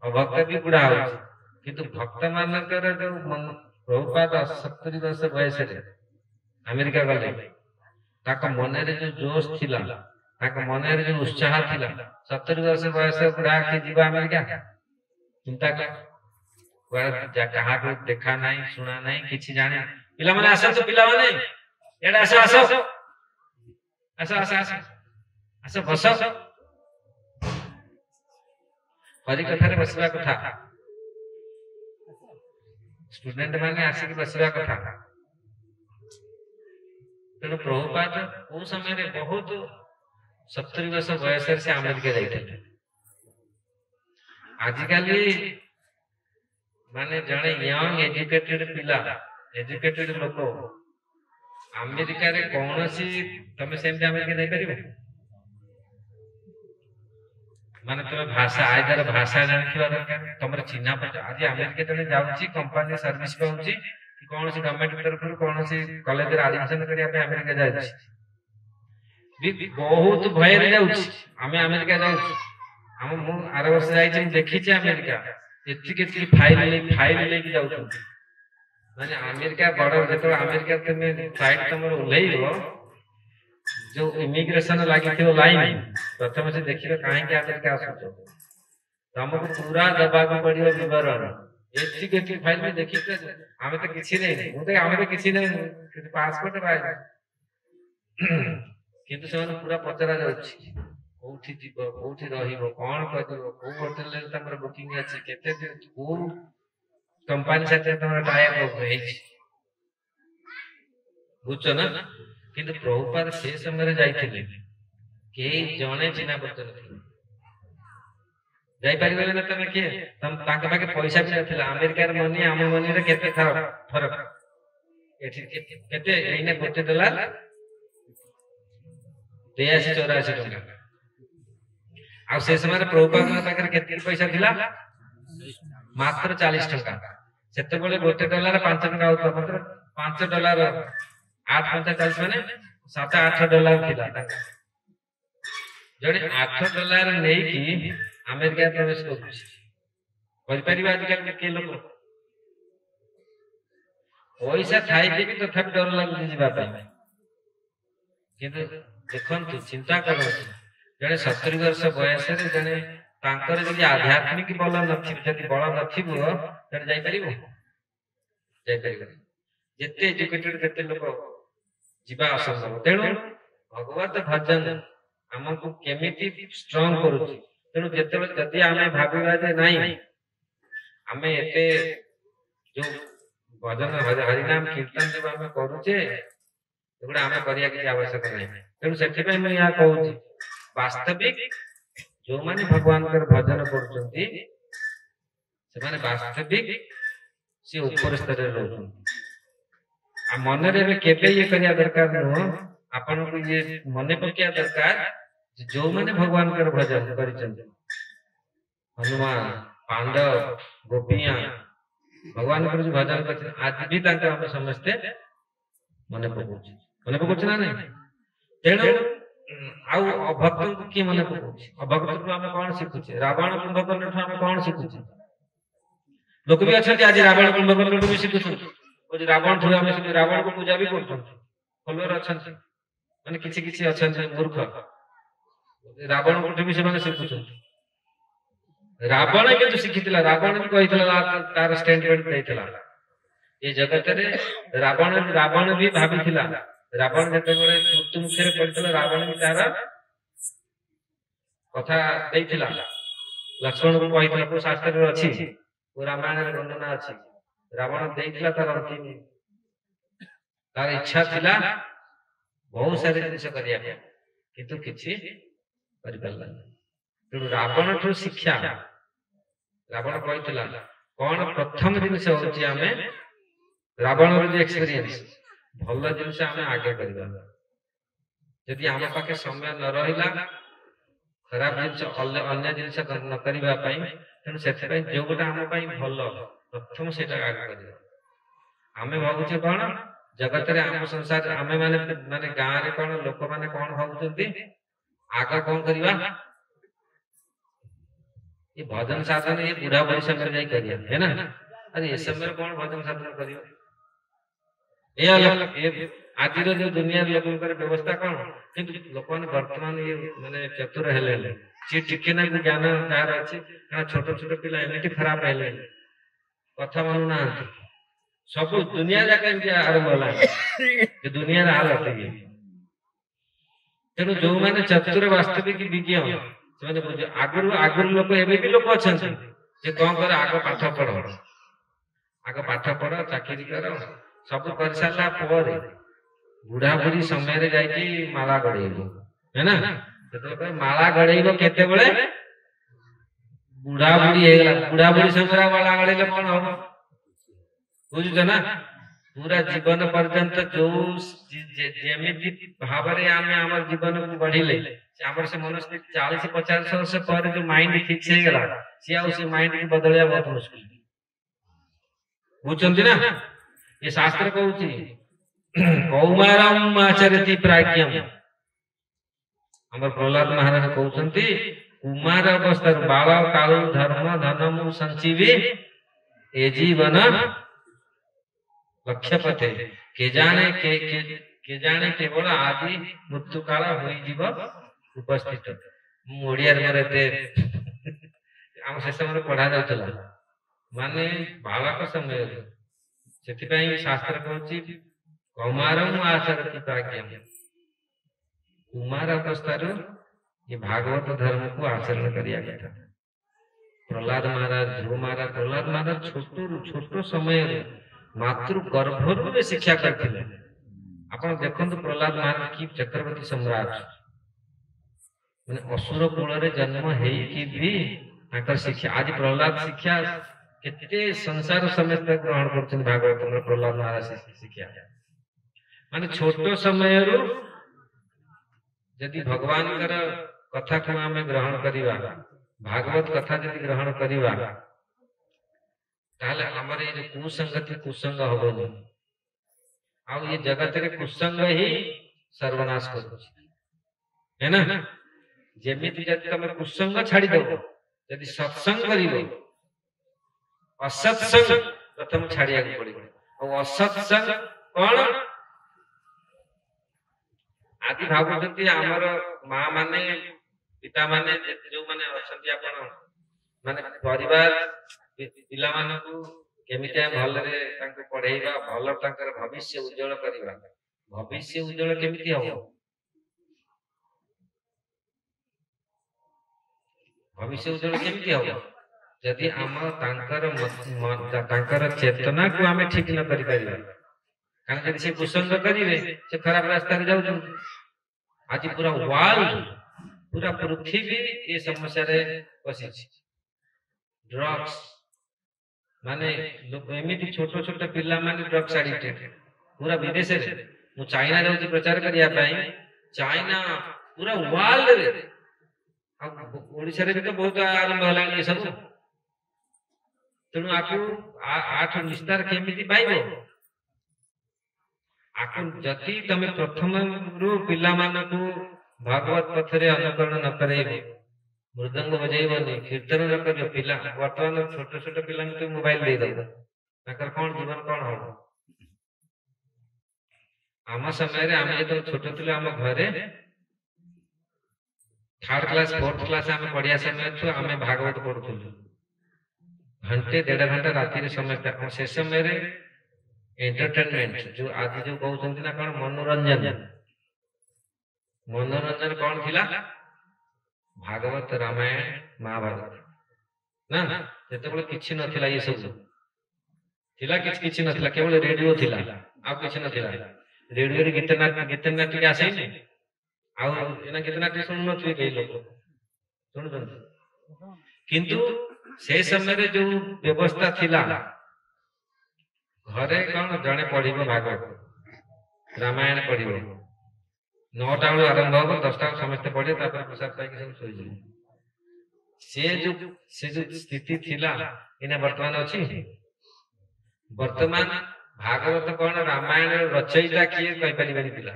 और भक्त भी बुढ़ा हो किंतु भक्त मानकर जो प्रभुपाद 70 वर्ष बयस अमेरिका गले मन जो जोश थिला मन जो उत्साह थिला 70 वर्ष बयस बुढ़ा के जीवा अमेरिका चिंता कहा देखा नहीं सुना नहीं किसी जाने पिला माने आसो तो पिला माने एडा आसो आसो आसो आसो आसो आसो बस हरि कथा रे बसवा कथा स्टूडेंट माने आसिक बसवा कथा तेणु प्रभुपाद वो समय रे बहुत 70 वर्ष बयस से अमेरिका जाइते आजिकाली माने जने यंग एजुकेटेड पिला एजुकेटेड लोक अमेरिका रे कोनोसी तमे सेमते अमेरिका जाई परिबो माने तमे भाषा आइदर भाषा जानथिबा दरकार तमरे चिन्हा पछ आज अमेरिका जने जाउची कंपनी सर्विस पाउची कि कोनोसी गवर्नमेंट तरफ कोनोसी कॉलेज रे एडमिशन करिया पे अमेरिका जाउची भी बहुत भय रे जाउची हमें अमेरिका जाउची हम मु आर वर्ष जाई देखि छी अमेरिका एति फाइल लेके जाउछ माने अमेरिका बॉर्डर जेतो अमेरिका में फ्लाइट तमर उलेइबो जो इमिग्रेशन लागि थियो लाइन प्रथम से देखिबे काहे के अमेरिका आसुछ हमको पूरा दबा को पड़ियो विवरण एति फाइल में देखिबे हमें तो किछि नहीं मुते हमें तो किछि नहीं कि पासपोर्ट बाय किंतु से पूरा पचरा जाउछ कोठी जीव कोठी रहिबो कोन करिबो को होटल ले तमर बुकिंग अछि केते को कंपनी साथे तमर टाइप हो हेछि बुझछ ना किंतु प्रभुपाद से समय रे जाइथिले के जणे चिना पत्र जाई परिबे ना तमे के तम ताके पाके पैसा भी नथिला अमेरिका रे मनी हम मनी रे केते फरक एठी केते एने $1 83-84 टका आ से समय रे प्रभुपाद पाकर केते पैसा थिला मात्र 40 टका सेते बेले $1 5 टका होता मात्र $5 8.40 माने $7-8 थिला जणे $8 नै की ଆମେରିକା ପ୍ରବେଶ କରୁଛି କରିପାରିବା ଆଜିକାଲି କିଏ ଲୋକ ପଇସା ଥାଇକି ବି ତଥାପି ଡର ଲାଗୁଛି ଯିବା ପାଇଁ କିନ୍ତୁ ଦେଖନ୍ତୁ ଚିନ୍ତା କରନ୍ତୁ ଜଣେ 70 ବର୍ଷ ବୟସରେ ଜଣେ ତାଙ୍କର ଯଦି ଆଧ୍ୟାତ୍ମିକ ବଳ ନଥିବ ଯଦି ବଳ ନଥିବ ଜଣେ ଯାଇପାରିବ ଯାଇପାରିବନି ଯେତେ ଏଜୁକେଟେଡ କେତେ ଲୋକ ଯିବା ଅସମ୍ଭବ ତେଣୁ ଭଗବତ ଭଜନ ଆମକୁ କେମିତି ଷ୍ଟ୍ରଙ୍ଗ କରୁଛି ତେଣୁ ଯେତେବେଳେ ଯଦି ଆମେ ଭାବିବା ଯେ ନାଇଁ ଆମେ ଏତେ ଯୋଉ ଭଜନ ହରିନାମ କୀର୍ତ୍ତନ ଯୋଉ ଆମେ କରୁଛେ ଏଗୁଡ଼ା ଆମେ କରିବା କିଛି ଆବଶ୍ୟକ ନାହିଁ ତେଣୁ ସେଥିପାଇଁ ମୁଁ ଏହା କହୁଛି ବାସ୍ତବିକ ଯୋଉମାନେ ଭଗବାନଙ୍କର ଭଜନ କରୁଛନ୍ତି ସେମାନେ ବାସ୍ତବିକ ସେ ଉପର ସ୍ତରରେ ରହୁଛନ୍ତି ଆଉ ମନରେ ଏବେ କେବେ ଇଏ କରିବା ଦରକାର ନୁହଁ ଆପଣଙ୍କୁ ଇଏ ମନେ ପକେଇବା ଦରକାର ଯୋଉମାନେ ଭଗବାନଙ୍କର ଭଜନ କରିଛନ୍ତି ହନୁମାନ ପାଣ୍ଡବ ଗୋପିଆ ଭଗବାନଙ୍କର ଯୋଉ ଭଜନ କରିଛନ୍ତି ଆଜି ବି ତାଙ୍କୁ ଆମେ ସମସ୍ତେ ମନେ ପକଉଛୁ ନା ନାଇଁ ତେଣୁ ଆଉ ଅଭକ୍ତଙ୍କୁ କିଏ ମନେ ପକଉଛି ଅଭକ୍ତରୁ ଆମେ କଣ ଶିଖୁଛେ ରାବଣ କୁମ୍ଭକର୍ଣ୍ଣଠୁ ଆମେ କଣ ଶିଖୁଛେ ଲୋକ ବି ଅଛନ୍ତି ଆଜି ରାବଣ କୁମ୍ଭକର୍ଣ୍ଣଠୁ ବି ଶିଖୁଛନ୍ତି ରାବଣ ଠୁ ଆମେ ରାବଣକୁ ପୂଜା ବି କରୁଛନ୍ତି ଫଲୋଅର ଅଛନ୍ତି ମାନେ କିଛି କିଛି ଅଛନ୍ତି ମୂର୍ଖ ରାବଣଙ୍କଠୁ ବି ସେମାନେ ଶିଖୁଛନ୍ତି ରାବଣ କିନ୍ତୁ ଶିଖିଥିଲା ରାବଣ ବି କହିଥିଲା ତାର ଷ୍ଟେଟମେଣ୍ଟ ଦେଇଥିଲା ଏ ଜଗତରେ ରାବଣ ବି ଭାବିଥିଲା ରାବଣ ଯେତେବେଳେ ମୃତ୍ୟୁ ମୁଖରେ ପଡିଥିଲା ରାବଣ ବି ତାର କଥା ଦେଇଥିଲା ଲକ୍ଷ୍ମଣଙ୍କୁ କହିଥିଲା କୋଉ ଶାସ୍ତ୍ରରେ ଅଛି କୋଉ ରାମାୟଣରେ ବର୍ଣ୍ଣନା ଅଛି ରାବଣ ଦେଇଥିଲା ତାର ଅନ୍ତିମ ତାର ଇଚ୍ଛା ଥିଲା ବହୁତ ସାରା ଜିନିଷ କରିବା ପାଇଁ କିନ୍ତୁ କିଛି କରିପାରିଲାନି ତେଣୁ ରାବଣଠୁ ଶିକ୍ଷା ରାବଣ କହିଥିଲା କଣ ପ୍ରଥମ ଜିନିଷ ହଉଛି ଆମେ ରାବଣର ଯୋଉ ଏକ୍ସପିରିଏନ୍ସ ଭଲ ଜିନିଷ ଆମେ ଆଗେ କରିବା ଯଦି ଆମ ପାଖେ ସମୟ ନ ରହିଲା ଖରାପ ଜିନିଷ ଅନ୍ୟ ଜିନିଷ ନ କରିବା ପାଇଁ ତେଣୁ ସେଥିପାଇଁ ଯୋଉଟା ଆମ ପାଇଁ ଭଲ ପ୍ରଥମ ସେଇଟା ଆଗ କରିବା ଆମେ ଭାବୁଛେ କଣ ଜଗତରେ ଆମ ସଂସାରରେ ଆମେ ମାନେ ଗାଁରେ କଣ ଲୋକମାନେ କଣ ଭାବୁଛନ୍ତି ଆଗ କଣ କରିବା ये भजन साधन ये बुढ़ा बुढ़ी समय नहीं करिए है ना अरे ये समय कौन भजन साधन करियो ये आज जो दुनिया लोकंकर व्यवस्था कौन किंतु लोक माने वर्तमान ये माने चतुर हेले जे टिके ना ज्ञान जार अछि ना छोट छोट पिला एमिति खराब हेले कथा मानु ना सब दुनिया जाके आरंभ होला ये दुनिया रा हालत है तेणु जो माने चतुर वास्तविक विज्ञ ସେମାନେ ଆଗରୁ ଲୋକ ଏବେ ବି ଲୋକ ଅଛନ୍ତି ଯେ କଣ କର ଆଗ ପାଠ ପଢ ଚାକିରି କର ସବୁ କରିସାରିଲା ପରେ ବୁଢା ବୁଢୀ ସମୟରେ ଯାଇକି ମାଳା ଗଡେଇବ ହେଲା ସେତେବେଳେ ମାଳା ଗଡେଇବ କେତେବେଳେ ବୁଢା ବୁଢୀ ହେଇଗଲା ବୁଢା ବୁଢୀ ସମୟରେ ମାଳା ଗଡେଇଲେ କଣ ହବ ବୁଝୁଛ ନା पूरा जीवन पर्यंत जो जेमिति भावरे आमे हमर जीवन को बढ़िले हमर से मनुष्य 40-50 वर्ष पर जो माइंड फिक्स हे गेला से आ उस माइंड के बदलिया बहुत मुश्किल बुझंती ना ये शास्त्र कहउची कौमारम आचरति प्राज्ञम हमर प्रहलाद महाराज कहउचंती कुमार अवस्था बाल काल धर्म धनम संजीवी ए जीवन लक्ष्य पथे के जाने केवल आदि मृत्यु काल होई जीव उपस्थित ओडिया रे हम से समय पढ़ा जाउतला माने बालक समय सेति पई शास्त्र कहउची कौमारम आचरति प्राज्ञम कुमार अवस्था ये भागवत धर्म को आचरण करिया गया प्रहलाद महाराज छोटो समय मातृ गर्भरू शिक्षा करते आप देखते प्रहलाद महाराज की चक्रवर्ती सम्राट मैंने असुर कूल जन्म भी शिक्षा आज प्रहलाद शिक्षा केते संसार समस्त ग्रहण कर भागवत प्रहलाद महाराज शिक्षा माने छोटो समय यदि भगवान कथा को आम ग्रहण करवा भागवत कथा यदि ग्रहण करवा ताले हमर ये कुसंगति कुसंग हबनी आ ये जगत रे कुसंग ही सर्वनाश करू है ना जेमिति जति तमे कुसंग छाड़ी दो ଯଦି ସତ୍ସଙ୍ଗ କରିବ ଅସତ୍ସଙ୍ଗ ପ୍ରଥମ ଛାଡିବାକୁ ପଡିବ। ଆଉ ଅସତ୍ସଙ୍ଗ କଣ? ଆଜି ଭାବୁଛନ୍ତି ଆମର ମା ମାନେ ପିତା ମାନେ ଯୋଉମାନେ ଅଛନ୍ତି ଆପଣ ମାନେ ପରିବାର ପିଲାମାନଙ୍କୁ କେମିତି ଭଲରେ ତାଙ୍କୁ ପଢେଇବା, ଭଲ ତାଙ୍କର ଭବିଷ୍ୟ ଉଜ୍ଜଳ କରିବା। ଭବିଷ୍ୟ ଉଜ୍ଜଳ କେମିତି ହବ? ଭବିଷ୍ୟ ଉଜ୍ଜଳ କେମିତି ହବ? ଯଦି ଆମ ତାଙ୍କର ଚେତନାକୁ ଆମେ ଠିକ ନ କରିପାରିବା। କାରଣ ଯଦି ସେ କୁସଙ୍ଗ କରିବେ, ସେ ଖରାପ ରାସ୍ତାରେ ଯାଉଛନ୍ତି। ଆଜି ପୁରା ୱାର୍ଲଡ, ପୁରା ପୃଥିବୀ ଏ ସମସ୍ୟାରେ ବସିଛି। ଡ୍ରଗ୍ସ ମାନେ ଏମିତି ଛୋଟ ଛୋଟ ପିଲାମାନେ ଡ୍ରଗ୍ସ ଆଡିକ୍ଟେଡ ପୁରା ବିଦେଶରେ। ମୁଁ ଚାଇନା ଯାଉଛି ପ୍ରଚାର କରିବା ପାଇଁ, ଚାଇନା ପୁରା ୱାର୍ଲଡରେ, ଆଉ ଓଡିଶାରେ ବି ତ ବହୁତ ଆରମ୍ଭ ହେଲାଣି ଏସବୁ। ତେଣୁ ଆଠୁ ନିସ୍ତାର କେମିତି ପାଇବ? ଯଦି ତମେ ପ୍ରଥମରୁ ପିଲାମାନଙ୍କୁ ଭାଗବତ ପଥରେ ଅନୁକରଣ ନ କରେଇବ, ମୃଦଙ୍ଗ ବଜେଇବନି, କୀର୍ତ୍ତନ ନ କରିବ, ପିଲା ବର୍ତ୍ତମାନ ଛୋଟ ଛୋଟ ପିଲାଙ୍କୁ ମୋବାଇଲ ଦେଇଦବ, ତାଙ୍କର କଣ ଜୀବନ କଣ ହବ? ଆମ ସମୟରେ ଆମେ ଯେତେବେଳେ ଛୋଟ ଥିଲୁ, ଆମ ଘରେ ଥାର୍ଡ କ୍ଲାସ ଫୋର୍ଥ କ୍ଲାସ ଆମେ ପଢିବା ସମୟରେ ଆମେ ଭାଗବତ ପଢୁଥିଲୁ। ଘଣ୍ଟେ ଦେଢ ଘଣ୍ଟା ରାତିରେ ସମସ୍ତେ। ସେ ସମୟରେ ଏଣ୍ଟରଟେନମେଣ୍ଟ ଯୋଉ ଆଜି ଯୋଉ କହୁଛନ୍ତି ନା କଣ ମନୋରଞ୍ଜନ, ମନୋରଞ୍ଜନ କଣ ଥିଲା? ଭାଗବତ, ରାମାୟଣ, ମହାଭାରତ ନା। ସେତେବେଳେ କିଛି ନଥିଲା, ଏ ସବୁ ଥିଲା କିଛି ନଥିଲା, କେବଳ ରେଡିଓ ଥିଲା, ଆଉ କିଛି ନଥିଲା। ରେଡିଓରେ ଗୀତ ନାଟିକା ଆସେନି, ଆଉ ଏନା ଗୀତ ନାଟିକା ଶୁଣୁନଥିବେ କେହି ଲୋକ, ଶୁଣୁଛନ୍ତି। କିନ୍ତୁ ସେ ସମୟରେ ଯୋଉ ବ୍ୟବସ୍ଥା ଥିଲା, ଘରେ କଣ ଜଣେ ପଢିବ ଭାଗବତ, ରାମାୟଣ ପଢିବ, 9ଟା ବେଳୁ ଆରମ୍ଭ ହବ, 10ଟା ବେଳୁ ସମସ୍ତେ ପଢିବେ, ତାପରେ ପ୍ରସାଦ ପାଇକି ସବୁ ଶୋଇଯିବେ। ସେ ଯୋଉ ସ୍ଥିତି ଥିଲା ଏଇନା ବର୍ତ୍ତମାନ ଅଛି? ବର୍ତ୍ତମାନ ଭାଗବତ କଣ, ରାମାୟଣର ରଚୟିତା କିଏ କହିପାରିବେନି ପିଲା।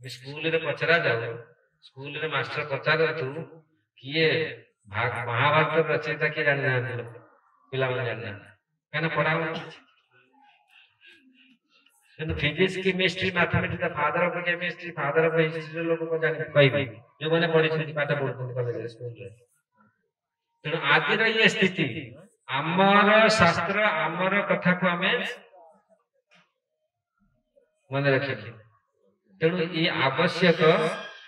ସ୍କୁଲରେ ପଚରା ଯାଉ, ସ୍କୁଲରେ ମାଷ୍ଟର ପଚାରନ୍ତୁ କିଏ ମହାଭାରତ ରଚୟିତା କିଏ ଜାଣିନାହାନ୍ତି ଲୋକ, ପିଲାମାନେ ଜାଣିନାହାନ୍ତି, କାହିଁକିନା ପଢା ହଉଛି। କିନ୍ତୁ physics, chemistry, mathematics, father of chemistry, father of history ଲୋକ କହିବେ, ଯୋଉମାନେ ପଢିଛନ୍ତି, ପାଠ ପଢୁଛନ୍ତି କଲେଜରେ, ସ୍କୁଲରେ। ତେଣୁ ଆଜିର ଇଏ ସ୍ଥିତି, ଆମର ଶାସ୍ତ୍ର ଆମର କଥାକୁ ଆମେ ମନେ ରଖିଛୁ। ତେଣୁ ଇଏ ଆବଶ୍ୟକ।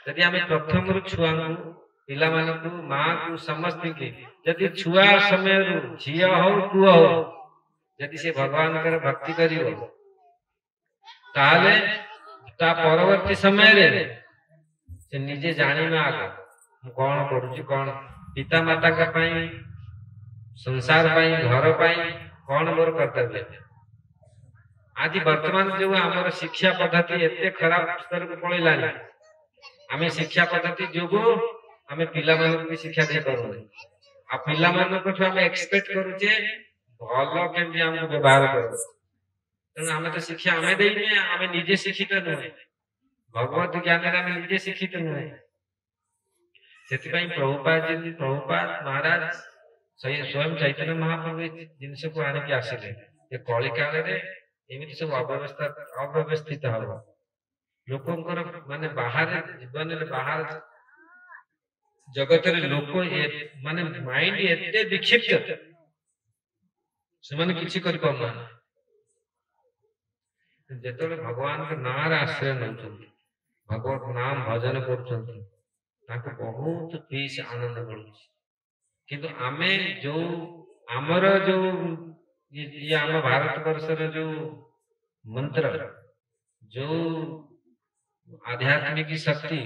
ଯଦି ଆମେ ପ୍ରଥମରୁ ଛୁଆଙ୍କୁ, ପିଲାମାନଙ୍କୁ, ମାଙ୍କୁ, ସମସ୍ତଙ୍କୁ, ଯଦି ଛୁଆ ସମୟରୁ ଝିଅ ହଉ ପୁଅ ହଉ, ଯଦି ସେ ଭଗବାନଙ୍କର ଭକ୍ତି କରିବ, ତାହେଲେ ତା ପରବର୍ତ୍ତୀ ସମୟରେ ସେ ନିଜେ ଜାଣିବ ଆଗ ମୁଁ କଣ କରୁଛି, କଣ ପିତା ମାତାଙ୍କ ପାଇଁ, ସଂସାର ପାଇଁ, ଘର ପାଇଁ କଣ ମୋର କର୍ତ୍ତବ୍ୟ। ଆଜି ବର୍ତ୍ତମାନ ଯୋଉ ଆମର ଶିକ୍ଷା ପଦ୍ଧତି ଏତେ ଖରାପ ସ୍ତରକୁ ପଳେଇଲାଣି, ଆମେ ଶିକ୍ଷା ପଦ୍ଧତି ଯୋଗୁ ଆମେ ପିଲାମାନଙ୍କୁ ବି ଶିକ୍ଷା ଦେଇପାରୁନେ। ଆଉ ପିଲାମାନଙ୍କଠୁ ଆମେ ଏକ୍ସପେକ୍ଟ କରୁଛେ ଭଲ କେମିତି ଆମକୁ ବ୍ୟବହାର କରୁ। ତେଣୁ ଆମେ ତ ଶିକ୍ଷା ଆମେ ଦେଇନେ, ଆମେ ନିଜେ ଶିକ୍ଷିତ ନୁହେଁ। ଭଗବତ ଜ୍ଞାନରେ ଆମେ ନିଜେ ଶିକ୍ଷିତ ନୁହେଁ। ସେଥିପାଇଁ ପ୍ରଭୁପାଦ ମହାରାଜ ସ୍ୱୟଂ ଚୈତନ୍ୟ ମହାପ୍ରଭୁ ଏ ଜିନିଷକୁ ଆଣିକି ଆସିଲେ। ଏ କଳି କାଳରେ ଏମିତି ସବୁ ଅବ୍ୟବସ୍ଥିତ ହବ, ଲୋକଙ୍କର ମାନେ ବାହାରେ ଜୀବନରେ, ବାହାର ଜଗତରେ ଲୋକ ମାନେ ମାଇଣ୍ଡ ଏତେ ବିକ୍ଷିପ୍ତ, ସେମାନେ କିଛି କରିପାରୁନାହାନ୍ତି। ଯେତେବେଳେ ଭଗବାନଙ୍କ ନାଁରେ ଆଶ୍ରୟ ନେଉଛନ୍ତି, ଭଗବତ ନାମ ଭଜନ କରୁଛନ୍ତି, ତାଙ୍କୁ ବହୁତ ପିସ୍ ଆନନ୍ଦ ମିଳୁଛି। କିନ୍ତୁ ଆମେ ଯୋଉ ଆମର ଯୋଉ ଆମ ଭାରତ ବର୍ଷର ଯୋଉ ମନ୍ତ୍ର, ଯୋଉ ଆଧ୍ୟାତ୍ମିକ ଶକ୍ତି,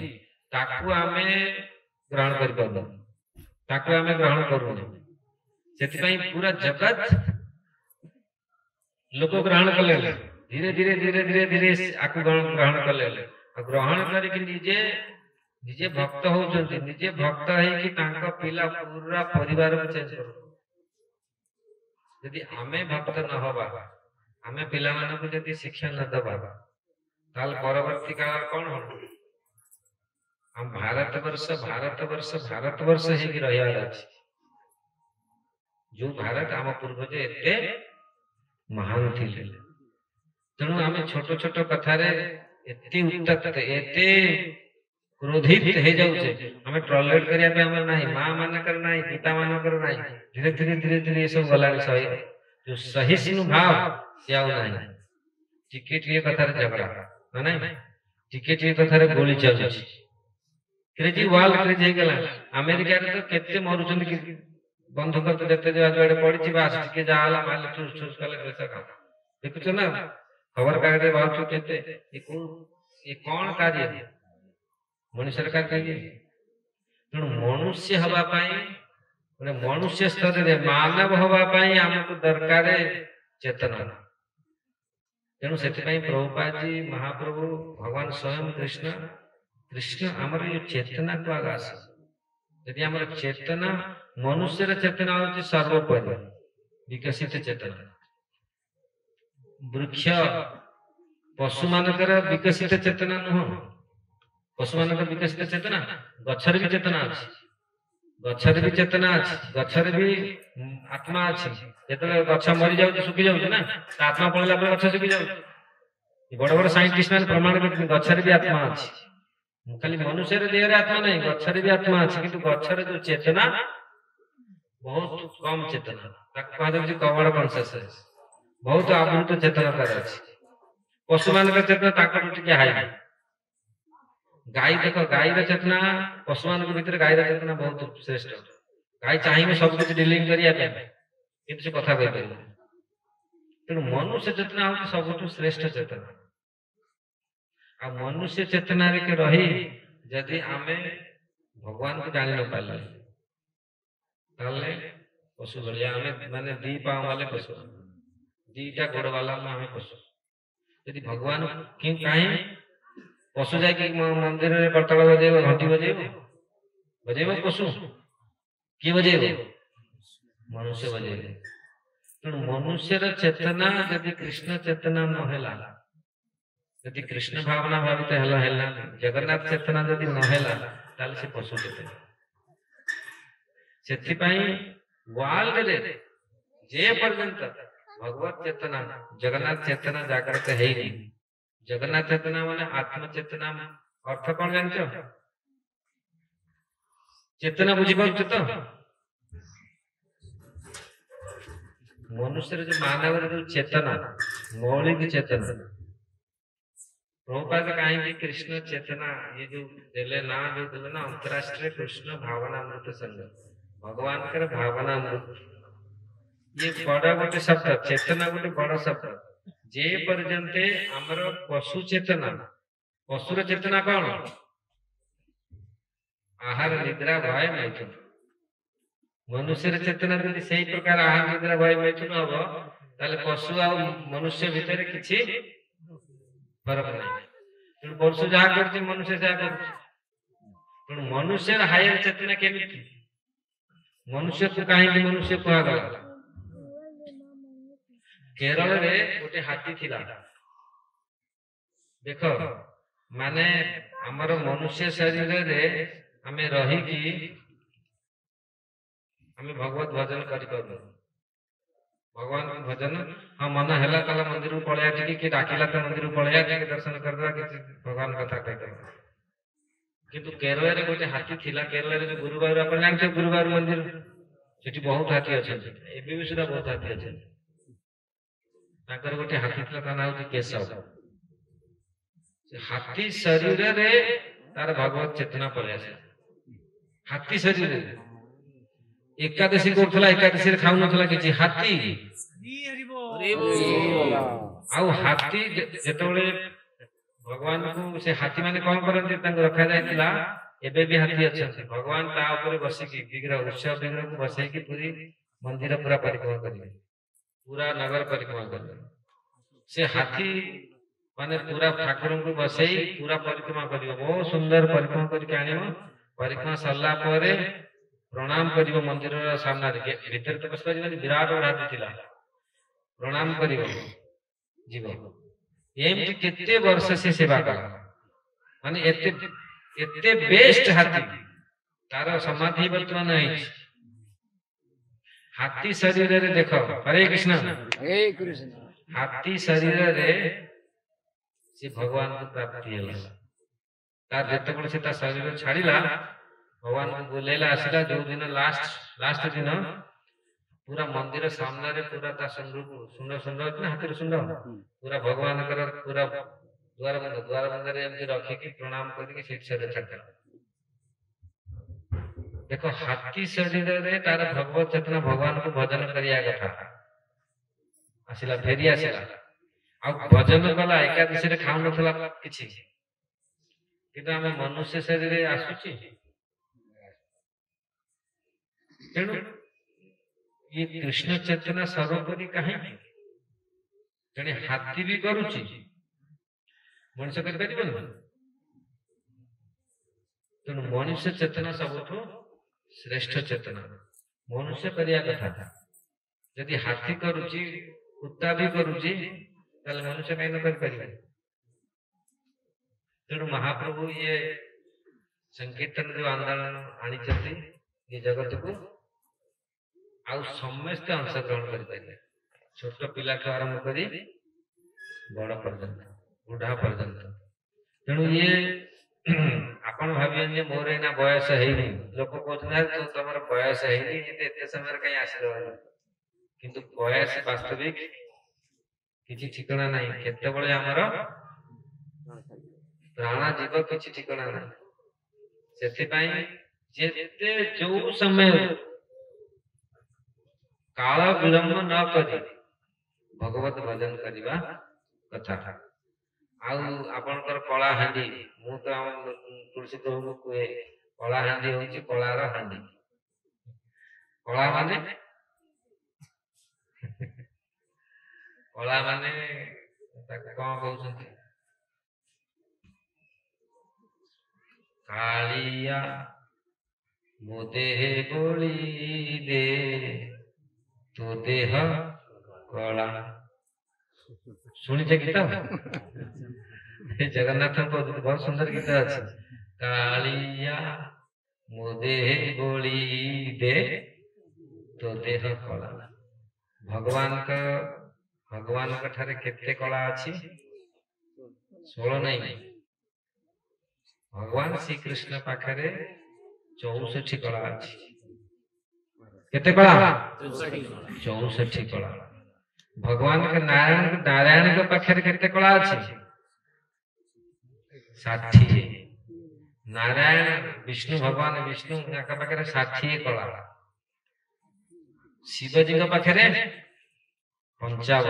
ତାକୁ ଆମେ ଗ୍ରହଣ କରିପାରୁନୁ, ତାକୁ ଆମେ ଗ୍ରହଣ କରୁନୁ। ସେଥିପାଇଁ ପୁରା ଜଗତ ଲୋକ ଗ୍ରହଣ କଲେ, ଧୀରେ ଧୀରେ ଧୀରେ ଧୀରେ ଧୀରେ ଆକୁ ଗ୍ରହଣ କଲେ। ଗ୍ରହଣ କରିକି ନିଜେ ଭକ୍ତ ହଉଛନ୍ତି, ନିଜେ ଭକ୍ତ ହେଇକି ତାଙ୍କ ପିଲା ପୁରା ପରିବାରକୁ ଚେଞ୍ଜ କରୁଛନ୍ତି। ଯଦି ଆମେ ଭକ୍ତ ନ ହବା, ଆମେ ପିଲାମାନଙ୍କୁ ଯଦି ଶିକ୍ଷା ନ ଦେବା, ତାହେଲେ ପରବର୍ତ୍ତୀ କାଳ କଣ ହବ? हम भारतवर्ष भारतवर्ष भारतवर्ष ହେଇକି ରହିବାର ଅଛି। जो भारत आम पूर्वज एते महान थिले तेणु आम छोट छोट कथार एते उत्तप्त एते क्रोधित हो जाउछे आम टॉलरेट करिया पे हमर नाही मां मानकर नाही पिता मानकर नाही धीरे धीरे धीरे धीरे ये सब गला सही जो सहिष्णु भाव याव नाही टिके टिके कथार झगड़ा ना नहीं टिके टिके कथार गोली चलुछि क्रेजी वाल क्रेजी हे गेला अमेरिका रे तो केते मरुछन कि बंधुक तो देखते जो आजवाड़े पड़ी बास टिके जाला माल चुस चुस कले पैसा खा देखुछ ना खबर कागज बात केते ये कौन कार्य मनुष्य कार्य तेणु मनुष्य हवा पाई मनुष्य स्तर रे मानव हवा पाई हमको दरकार चेतना तेणु से प्रभुपाद जी महाप्रभु भगवान स्वयं कृष्ण कृष्ण आमर ये चेतना को आगास यदि आमर चेतना मनुष्य चेतना होची सर्वोपरि विकसित चेतना वृक्ष पशु मानकर विकसित चेतना नुह पशु मानकर विकसित चेतना गछर भी चेतना अछि गछर भी चेतना अछि गछर भी आत्मा अछि जेतले गछ मरि जाउ सुखी जाउ ना आत्मा पळला पर गछ सुखी जाउ बड़ बड़ साइंटिस्ट ने प्रमाण करते गछर भी आत्मा अछि खाली मनुष्य देह आत्मा नहीं गछर भी आत्मा अच्छी किंतु गछर जो चेतना बहुत कम चेतना कवड़ कॉन्सियसनेस बहुत आवृत चेतना तार अच्छी पशु मान चेतना टे हाई गाय देख गाय चेतना पशु मान भर गाय चेतना बहुत श्रेष्ठ गाय चाहिए सब कुछ डिलिंग करने कथा कही तेणु मनुष्य चेतना हूँ सब श्रेष्ठ चेतना आ मनुष्य चेतना के रही जदि आमे भगवान को जान न पाले ताले पशु भलिया आमे माने दी पाव वाले पशु दीटा गोड़ वाला आमे पशु यदि भगवान कि काहे पशु जाय कि मंदिर रे करतल बजेबो घंटी बजेबो पशु की बजेबो मनुष्य बजेबो तेणु मनुष्य चेतना यदि कृष्ण चेतना न होला यदि कृष्ण भावना भावित है जगन्नाथ चेतना यदि नहेला ताले से पशु चेतना से वर्ल्ड रे जे पर्यंत भगवत चेतना जगन्नाथ चेतना जागृत है नहीं जगन्नाथ चेतना माने आत्म चेतना अर्थ कौन जानछ चेतना बुझी पाउछ तो मनुष्य जो मानव जो चेतना मौलिक चेतना प्रभुपाद कहीं कृष्ण चेतना ये जो दिले ना जो दिले ना अंतरराष्ट्रीय कृष्ण भावना अमृत संघ भगवान कर भावना अमृत ये बड़ा गोटे शब्द चेतना गोटे बड़ा शब्द जे पर्यंते हमर पशु चेतना पशुर चेतना कौन आहार निद्रा भय मैथुन मनुष्य चेतना यदि से प्रकार आहार निद्रा भय मैथुन हम ताले पशु आ मनुष्य भितर किछि फरक नहीं परशु जहाँ कर मनुष्य जहाँ कर मनुष्य हायर चेतना केमी मनुष्य को कहीं मनुष्य कहगला केरल रे गोटे हाथी थिला देख माने हमर मनुष्य शरीर रे हमें रही कि हमें भगवत भजन करि भगवान भजन हाँ मन है ताला मंदिर को पड़िया कि डाकिला तो मंदिर को पड़िया दर्शन करदा कि भगवान कथा कहता किंतु केरल रे गोटे हाथी थिला केरल रे गुरुवार अपन जानते गुरुवार मंदिर सेठी बहुत हाथी अछन एबे भी सुधा बहुत हाथी अछन ताकर गोटे हाथी थिला ता नाम केशव से हाथी शरीर रे तार भगवत चेतना पड़िया हाथी शरीर रे एकादशी करथला एकादशी रे खाउ नथला किछि हाथी आउ हाथी जेतबेले भगवान को से हाथी माने कोन करन्ते तंग रखा जायतिला एबे भी हाथी अछन भगवान ता ऊपर बसी की विग्रह उत्सव विग्रह को बसै की पूरी मंदिर पूरा परिक्रमा करिवे पूरा नगर परिक्रमा करिवे से हाथी माने पूरा ठाकुर को बसै पूरा परिक्रमा करिवे बहुत सुंदर परिक्रमा करके आनियो परिक्रमा सरला परे प्रणाम करिवो मंदिर सामना रे भीतर तो बस विराट हाथी थिला प्रणाम करिवो जीव एमती केते वर्ष से सेवा कला माने एते बेस्ट हाथी तार समाधि वर्तमान है हाथी शरीर रे देख हरे कृष्ण हाथी शरीर रे से भगवान को प्राप्ति है तार जेतबेले से ता शरीर छाड़िला भगवान को बुलेला आसिला जो दिन लास्ट दिन पूरा मंदिर सामने रे पूरा ता सुंदर सुंदर ना हाथी सुंदर पूरा भगवान कर पूरा द्वार बंद रे एमती रखी कि प्रणाम करके शिक्षा दे छटा देखो हाथी शरीर रे तार भगवत चेतना भगवान को भजन करिया कथा आसिला फेरी आसिला आ भजन कला एकादशी रे खाउ नथला किछि किंतु हम मनुष्य शरीर रे आसुची तेणु ये कृष्ण चेतना सर्वोपरि कहीं जने हाथी भी करूची मनुष्य कर परिबन तेणु मनुष्य चेतना सबठो श्रेष्ठ चेतना मनुष्य करिया कथा था यदि हाथी करूची कुत्ता भी करूची ताले मनुष्य कहीं न कर परिबन तेणु महाप्रभु ये संकीर्तन जो आंदोलन आनी चलती ये जगत को आउ समस्त अंशग्रहण कर छोट पिला आरंभ कर बड़ पर्यंत बुढ़ा पर्यंत तेणु ये आपण भाविए मोर एना बयस है लोक कहते तो तुम बयस है समय कहीं आशीर् किंतु बयस वास्तविक किसी ठिकाना नहीं केतबळे आमर प्राण जीव किसी ठिकाना नहीं से जेते जो समय काल विलंब न करी भगवत भजन करिबा कथा आउ आपनकर कला हांडी मु तो तुलसी प्रभु कुए कला हांडी होची कलार हांडी कला माने ताके कोन कहउछंती कालिया मोदे बोली दे तो देह कला शुणिचे गीत जगन्नाथ बहुत सुंदर गीत अच्छे कालिया मोदे बोली दे तो देह कला भगवान का ठारे केते कला अछि 16 नहीं भगवान श्री कृष्ण पाखरे 64 कला अछि केते कला 64 कला भगवान के नारायण के पाखरे केते कला अछि 60 नारायण विष्णु भगवान विष्णु का पाखरे 60 कला शिव जी के पाखरे 55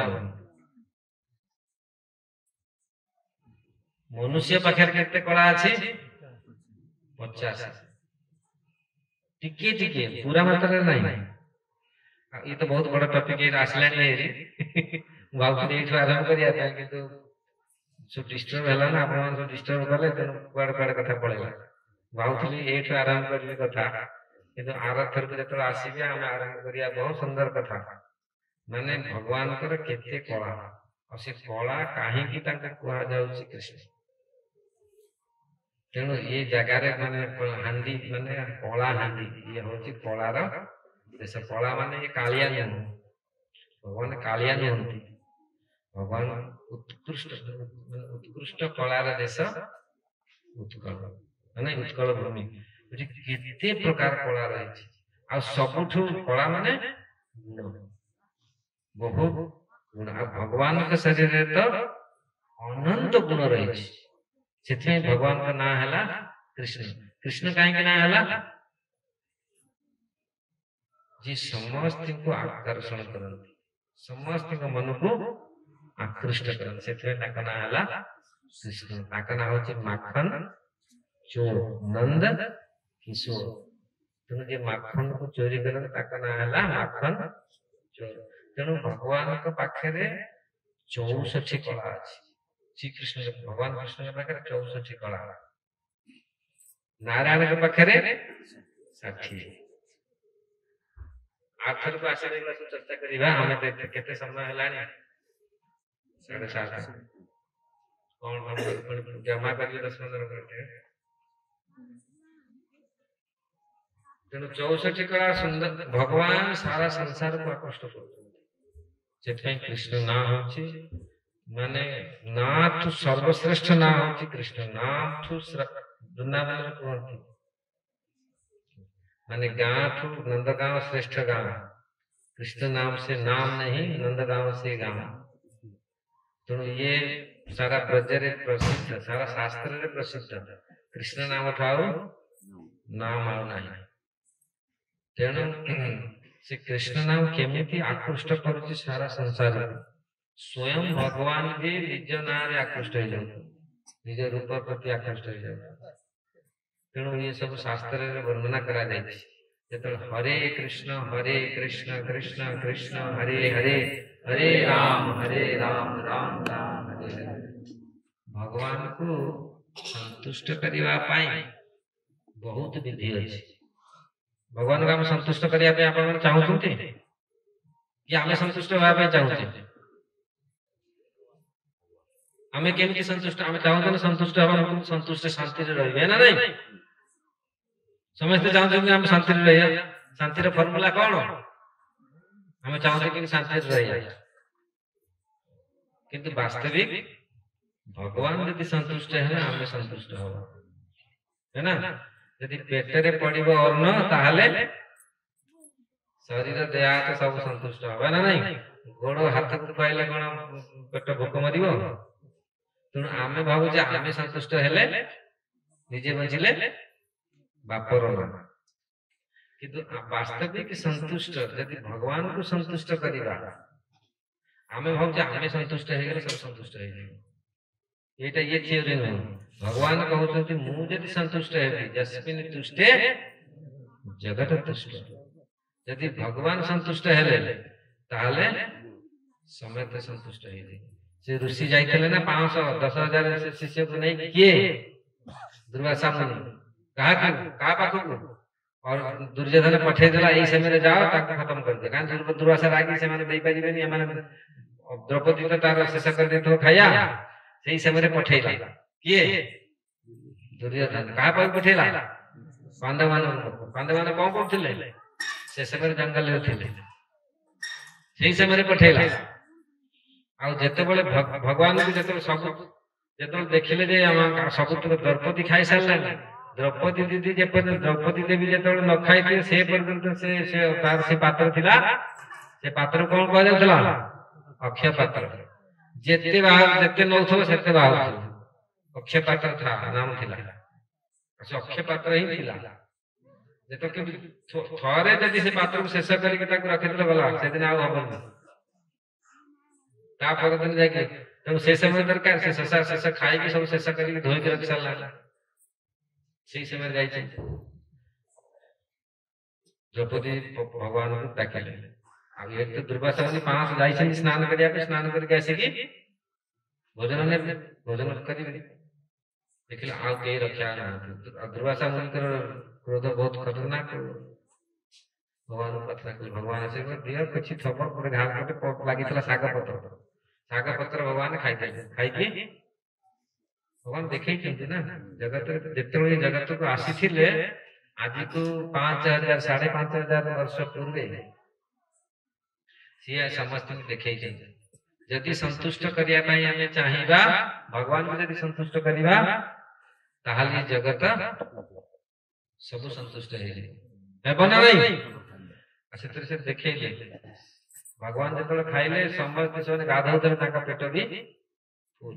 मनुष्य पाखरे केते कला अछि 50 टिके टिके पूरा मात्रा नहीं ये तो बहुत बड़ा टॉपिक है आसलानी है बाबू एठो आरंभ करिया था किंतु सो डिस्टर्ब हला ना आपण सो डिस्टर्ब करले त कुआड कथा पळेला बाबू एठो आरंभ करबे कथा किंतु आर थर के जतो आसीबे हम आरंभ करिया बहुत सुंदर कथा माने भगवान कर केते कला असे कला काहे की ताके कुआ जाउची कृष्ण तेणु ये जगार माने हांडी माने कला हांडी ये होची कलार देश कला माने ये कालिया नहीं भगवान कालिया नहीं भगवान उत्कृष्ट कलार देश उत्कल माने उत्कल भूमि केते प्रकार कला रही आ सबुठु कला माने बहुत गुण भगवान के शरीर रे तो अनंत गुण रही से भगवान का नाम है कृष्ण कृष्ण कहीं ना है जी समस्त को आकर्षण करती समस्त मन को आकृष्ट करते से ना है कृष्ण ना हूँ माखन चोर नंद किशोर तेणु जे माखन को चोरी कर ना है माखन चोर तेणु भगवान के पाखे 64 कला अच्छी श्री कृष्ण भगवान कृष्ण के पाखे 64 कला नारायण के पाखे 60 आखर को आशा चर्चा करिबा हमें केते समय हलानी 7:30 कौन जमा करिए 10-15 मिनट ତେଣୁ 64 କଳା ସୁନ୍ଦର ଭଗବାନ ସାରା ସଂସାରକୁ ଆକୃଷ୍ଟ କରୁଛନ୍ତି। ସେଥିପାଇଁ କୃଷ୍ଣ ନାଁ ହଉଛି ମାନେ ନାଠୁ ସର୍ବଶ୍ରେଷ୍ଠ ନାଁ ହଉଛି କୃଷ୍ଣ। ନାଠୁ ବୃନ୍ଦାବନରେ କୁହନ୍ତି ମାନେ ଗାଁଠୁ ନନ୍ଦଗାଁव ଶ୍ରେଷ୍ଠ ଗାଁ। कृष्ण नाम से नाम नहीं, नंदगांव से गांव। तेणु ये सारा ब्रजरे प्रसिद्ध, सारा शास्त्र रे प्रसिद्ध। कृष्ण नाम ठाऊ नाम आउ नाही। तेणु से कृष्ण नाम केमिति आकृष्ट करुछि सारा संसार। स्वयं भगवान भी निज नाम रे आकृष्ट हो जाउ, निज रूप प्रति आकृष्ट हो जाउ। तेणु ये सब शास्त्र रे वर्णना करा जायछि। हरे कृष्ण कृष्ण कृष्ण हरे हरे, हरे राम राम राम हरे हरे। भगवान को संतुष्ट करने बहुत विधि अच्छी। भगवान को आम संतुष्ट करने आप चाहते कि आम संतुष्ट होगा चाहते? आम केमी संतुष्ट आम चाहते ना संतुष्ट हवा संतुष्ट शांति रही ना नहीं? समस्ते चाहते हम शांति रहिए। शांतिर फर्मुला कौन? हम चाहते कि शांति रहिए, किंतु वास्तविक भगवान यदि संतुष्ट है ना हमें संतुष्ट हो, है ना? यदि पेटरे पड़िबो अन्न ताहले शरीर देह तो सब संतुष्ट होबे ना नहीं? गोड़ हाथ को पाइले कोन पेट भोक मरिबो? तेणु आमे भाबु जे आमे संतुष्ट हेले निजे बंचिले बापर नाम। किंतु वास्तविक संतुष्ट यदि भगवान को संतुष्ट करिबा आमे भाबु जे आमे संतुष्ट हे गेले सब संतुष्ट हे जाय। एटा ये थियोरी न भगवान कहउछथि मु यदि संतुष्ट हेबि जस्मिन् तुष्टे जगत तुष्ट। यदि भगवान संतुष्ट हेले ताहले समेत संतुष्ट हे जाय। से ऋषि जाइतले ना 510,000 से शिष्य को नहीं किए दुर्वासा मुनि कहा पाखु और दुर्योधन पठे देला एई समय जाओ ताको खत्म कर दे। कान दुर्वासा रागी से माने देई परिबेनी माने द्रौपदी तो तार शेष कर देतो खाया सेई समय रे पठेला किए दुर्योधन कहा पर पठेला पांडव माने कोन करथिले से समय जंगल रे थिले सेई समय रे पठेला। आ जेते बेले भगवान को जेते सब जेते देखिले जे सब द्रौपदी खाई सारला द्रौपदी दीदी द्रौपदी देवी जो न खाई से पर्यंत से तार से पात्र थिला। से पात्र कौन कह जाउथला? अक्षय पात्र। जेते बाहर जेते नौथो सेते बाहर अक्षय पात्र था नाम थिला। से अक्षय पात्र ही थिला। जेतो कि थरे जदि से पात्र को शेष करी के ताको रखितले गला से दिन आ हबन ता पर दिन जाके तो से समय दरकार से शेष खाई के सब शेष करी के धोई के रख साला से समय जाई छै। द्रौपदी भगवान को डाकिले आ एक तो दुर्वासा मुनि 5 जाई छै स्नान करिया पे स्नान करके आसे की भोजन ने भोजन करी देखिला आ के रक्षा ना। दुर्वासा मुनि कर क्रोध बहुत खतरनाक। भगवान प्रार्थना कले भगवान से दिया कुछ थप पर घाव पे पोट लागितला साग पत्र भगवान खाई के भगवान देखे ना जगत जिते जगत को आसी आज को 5,000 5,500 वर्ष पूर्व सी समस्त देखे जदि संतुष्ट करने चाहिए भगवान को जदि संतुष्ट करवा ताहले जगत सब संतुष्ट है ना नहीं? से देखे भगवान जो खाइले समस्त से गाधौले पेट भी फुल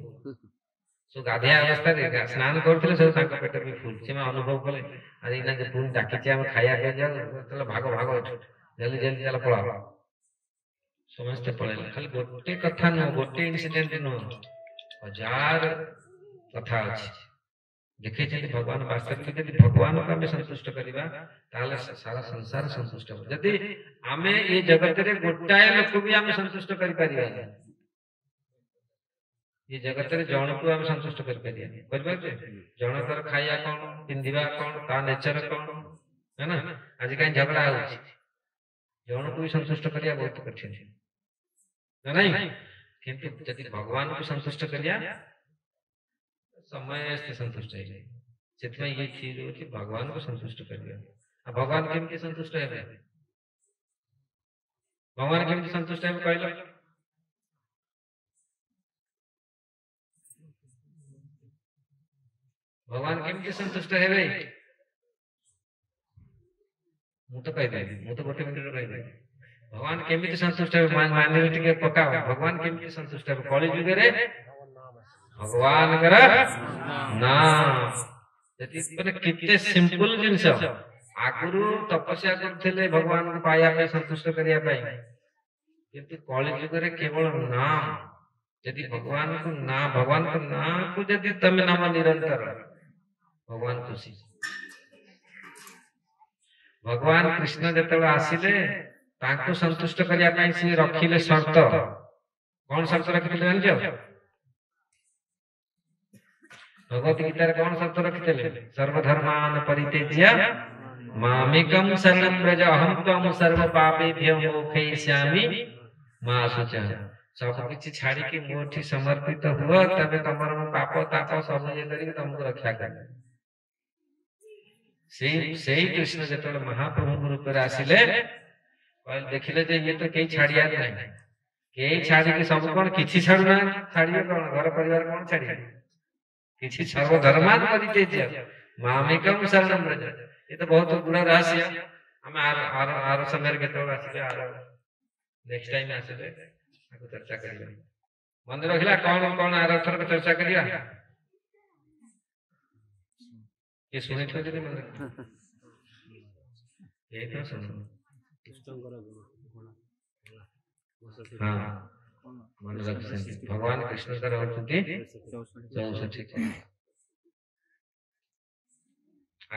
सो गाधिया अवस्था रे स्नान करथिले सब ताका पेट भी फुल से अनुभव कले आज इना जे पुन डाकी हम खाया के जाओ चलो भागो जल्दी जल्दी चल पळा समस्त पळेला। खाली गोटे कथा न गोटे इंसिडेंट न हजार कथा अछि देखे जे भगवान वास्तविक यदि भगवान को हमें संतुष्ट करबा ताले सारा संसार संतुष्ट हो। यदि हमें ये जगत रे गोटाए लोक भी हमें संतुष्ट करि परिबा ये जगत रे जन को हम संतुष्ट कर परिया बुझबे जन कर खाया कोन पिंदिबा कोन ता नेचर कोन है ना? आज काई झगड़ा हो जन को भी संतुष्ट करिया बहुत कठिन है ना नहीं? किंतु यदि भगवान को संतुष्ट करिया समय से संतुष्ट है से ये चीज होती भगवान को संतुष्ट करिए। भगवान केमती संतुष्ट है भगवान केमती संतुष्ट है कहल भगवान केमती संतुष्ट है भाई मु तो कहदेवी मु तो गोटे मिनट कहदेवी भगवान केमती संतुष्ट है माने टिके पका भगवान केमती संतुष्ट है कली जुग रे भगवान कर नाम केते सिंपल जिनस आगुरु तपस्या करथिले भगवान को पाया पे संतुष्ट करिया पाई किंतु कली जुग रे केवल नाम यदि भगवान को नाम को यदि तमे नाम निरंतर भगवान खुशी भगवान कृष्ण जतबे आसिले तांको संतुष्ट करिया पाई से रखिले शर्त कौन शर्त रखिले जानजो भगवत गीता रे कौन शर्त रखिले सर्वधर्मान परित्यज्य मामेकं शरणं व्रज अहं त्वं सर्व पापेभ्यो मोक्षयिष्यामि मा शुचा सब किछि छाड़ी के मोठी समर्पित हुआ तबे तमर पाप ताप सब ये करी तुमको रक्षा कर सेही कृष्ण जतबे महाप्रभु रूप रे आसिले कहल देखिले जे ये तो केही छाड़िया नहीं केही छाड़ी के सब कोन किछि छाडू ना छाड़िए कोन घर परिवार कोन छाड़िए किछि सर्व धर्मान परित्यज्य मामेकं शरणं व्रज ये तो बहुत बड़ा रहस्य हम आर समय केतो आसिले आर नेक्स्ट टाइम आसिले आको चर्चा करिया मन रखिला कौन कौन आर थर चर्चा करिया ये सुने तो जदी मन ये तो सुनो हां मन रख भगवान कृष्ण का रहउति 64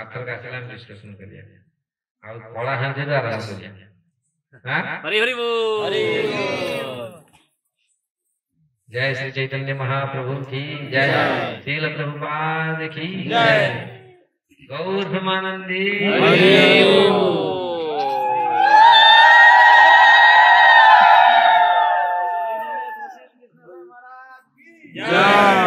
आथर का सलाम डिस्कशन करिया आ कला हांजे रे आराम करिया हां हरि हरि बोल हरि जय श्री चैतन्य महाप्रभु की जय श्रील प्रभुपाद की जय गौर ब्रह्मानंदी हरि बोल जय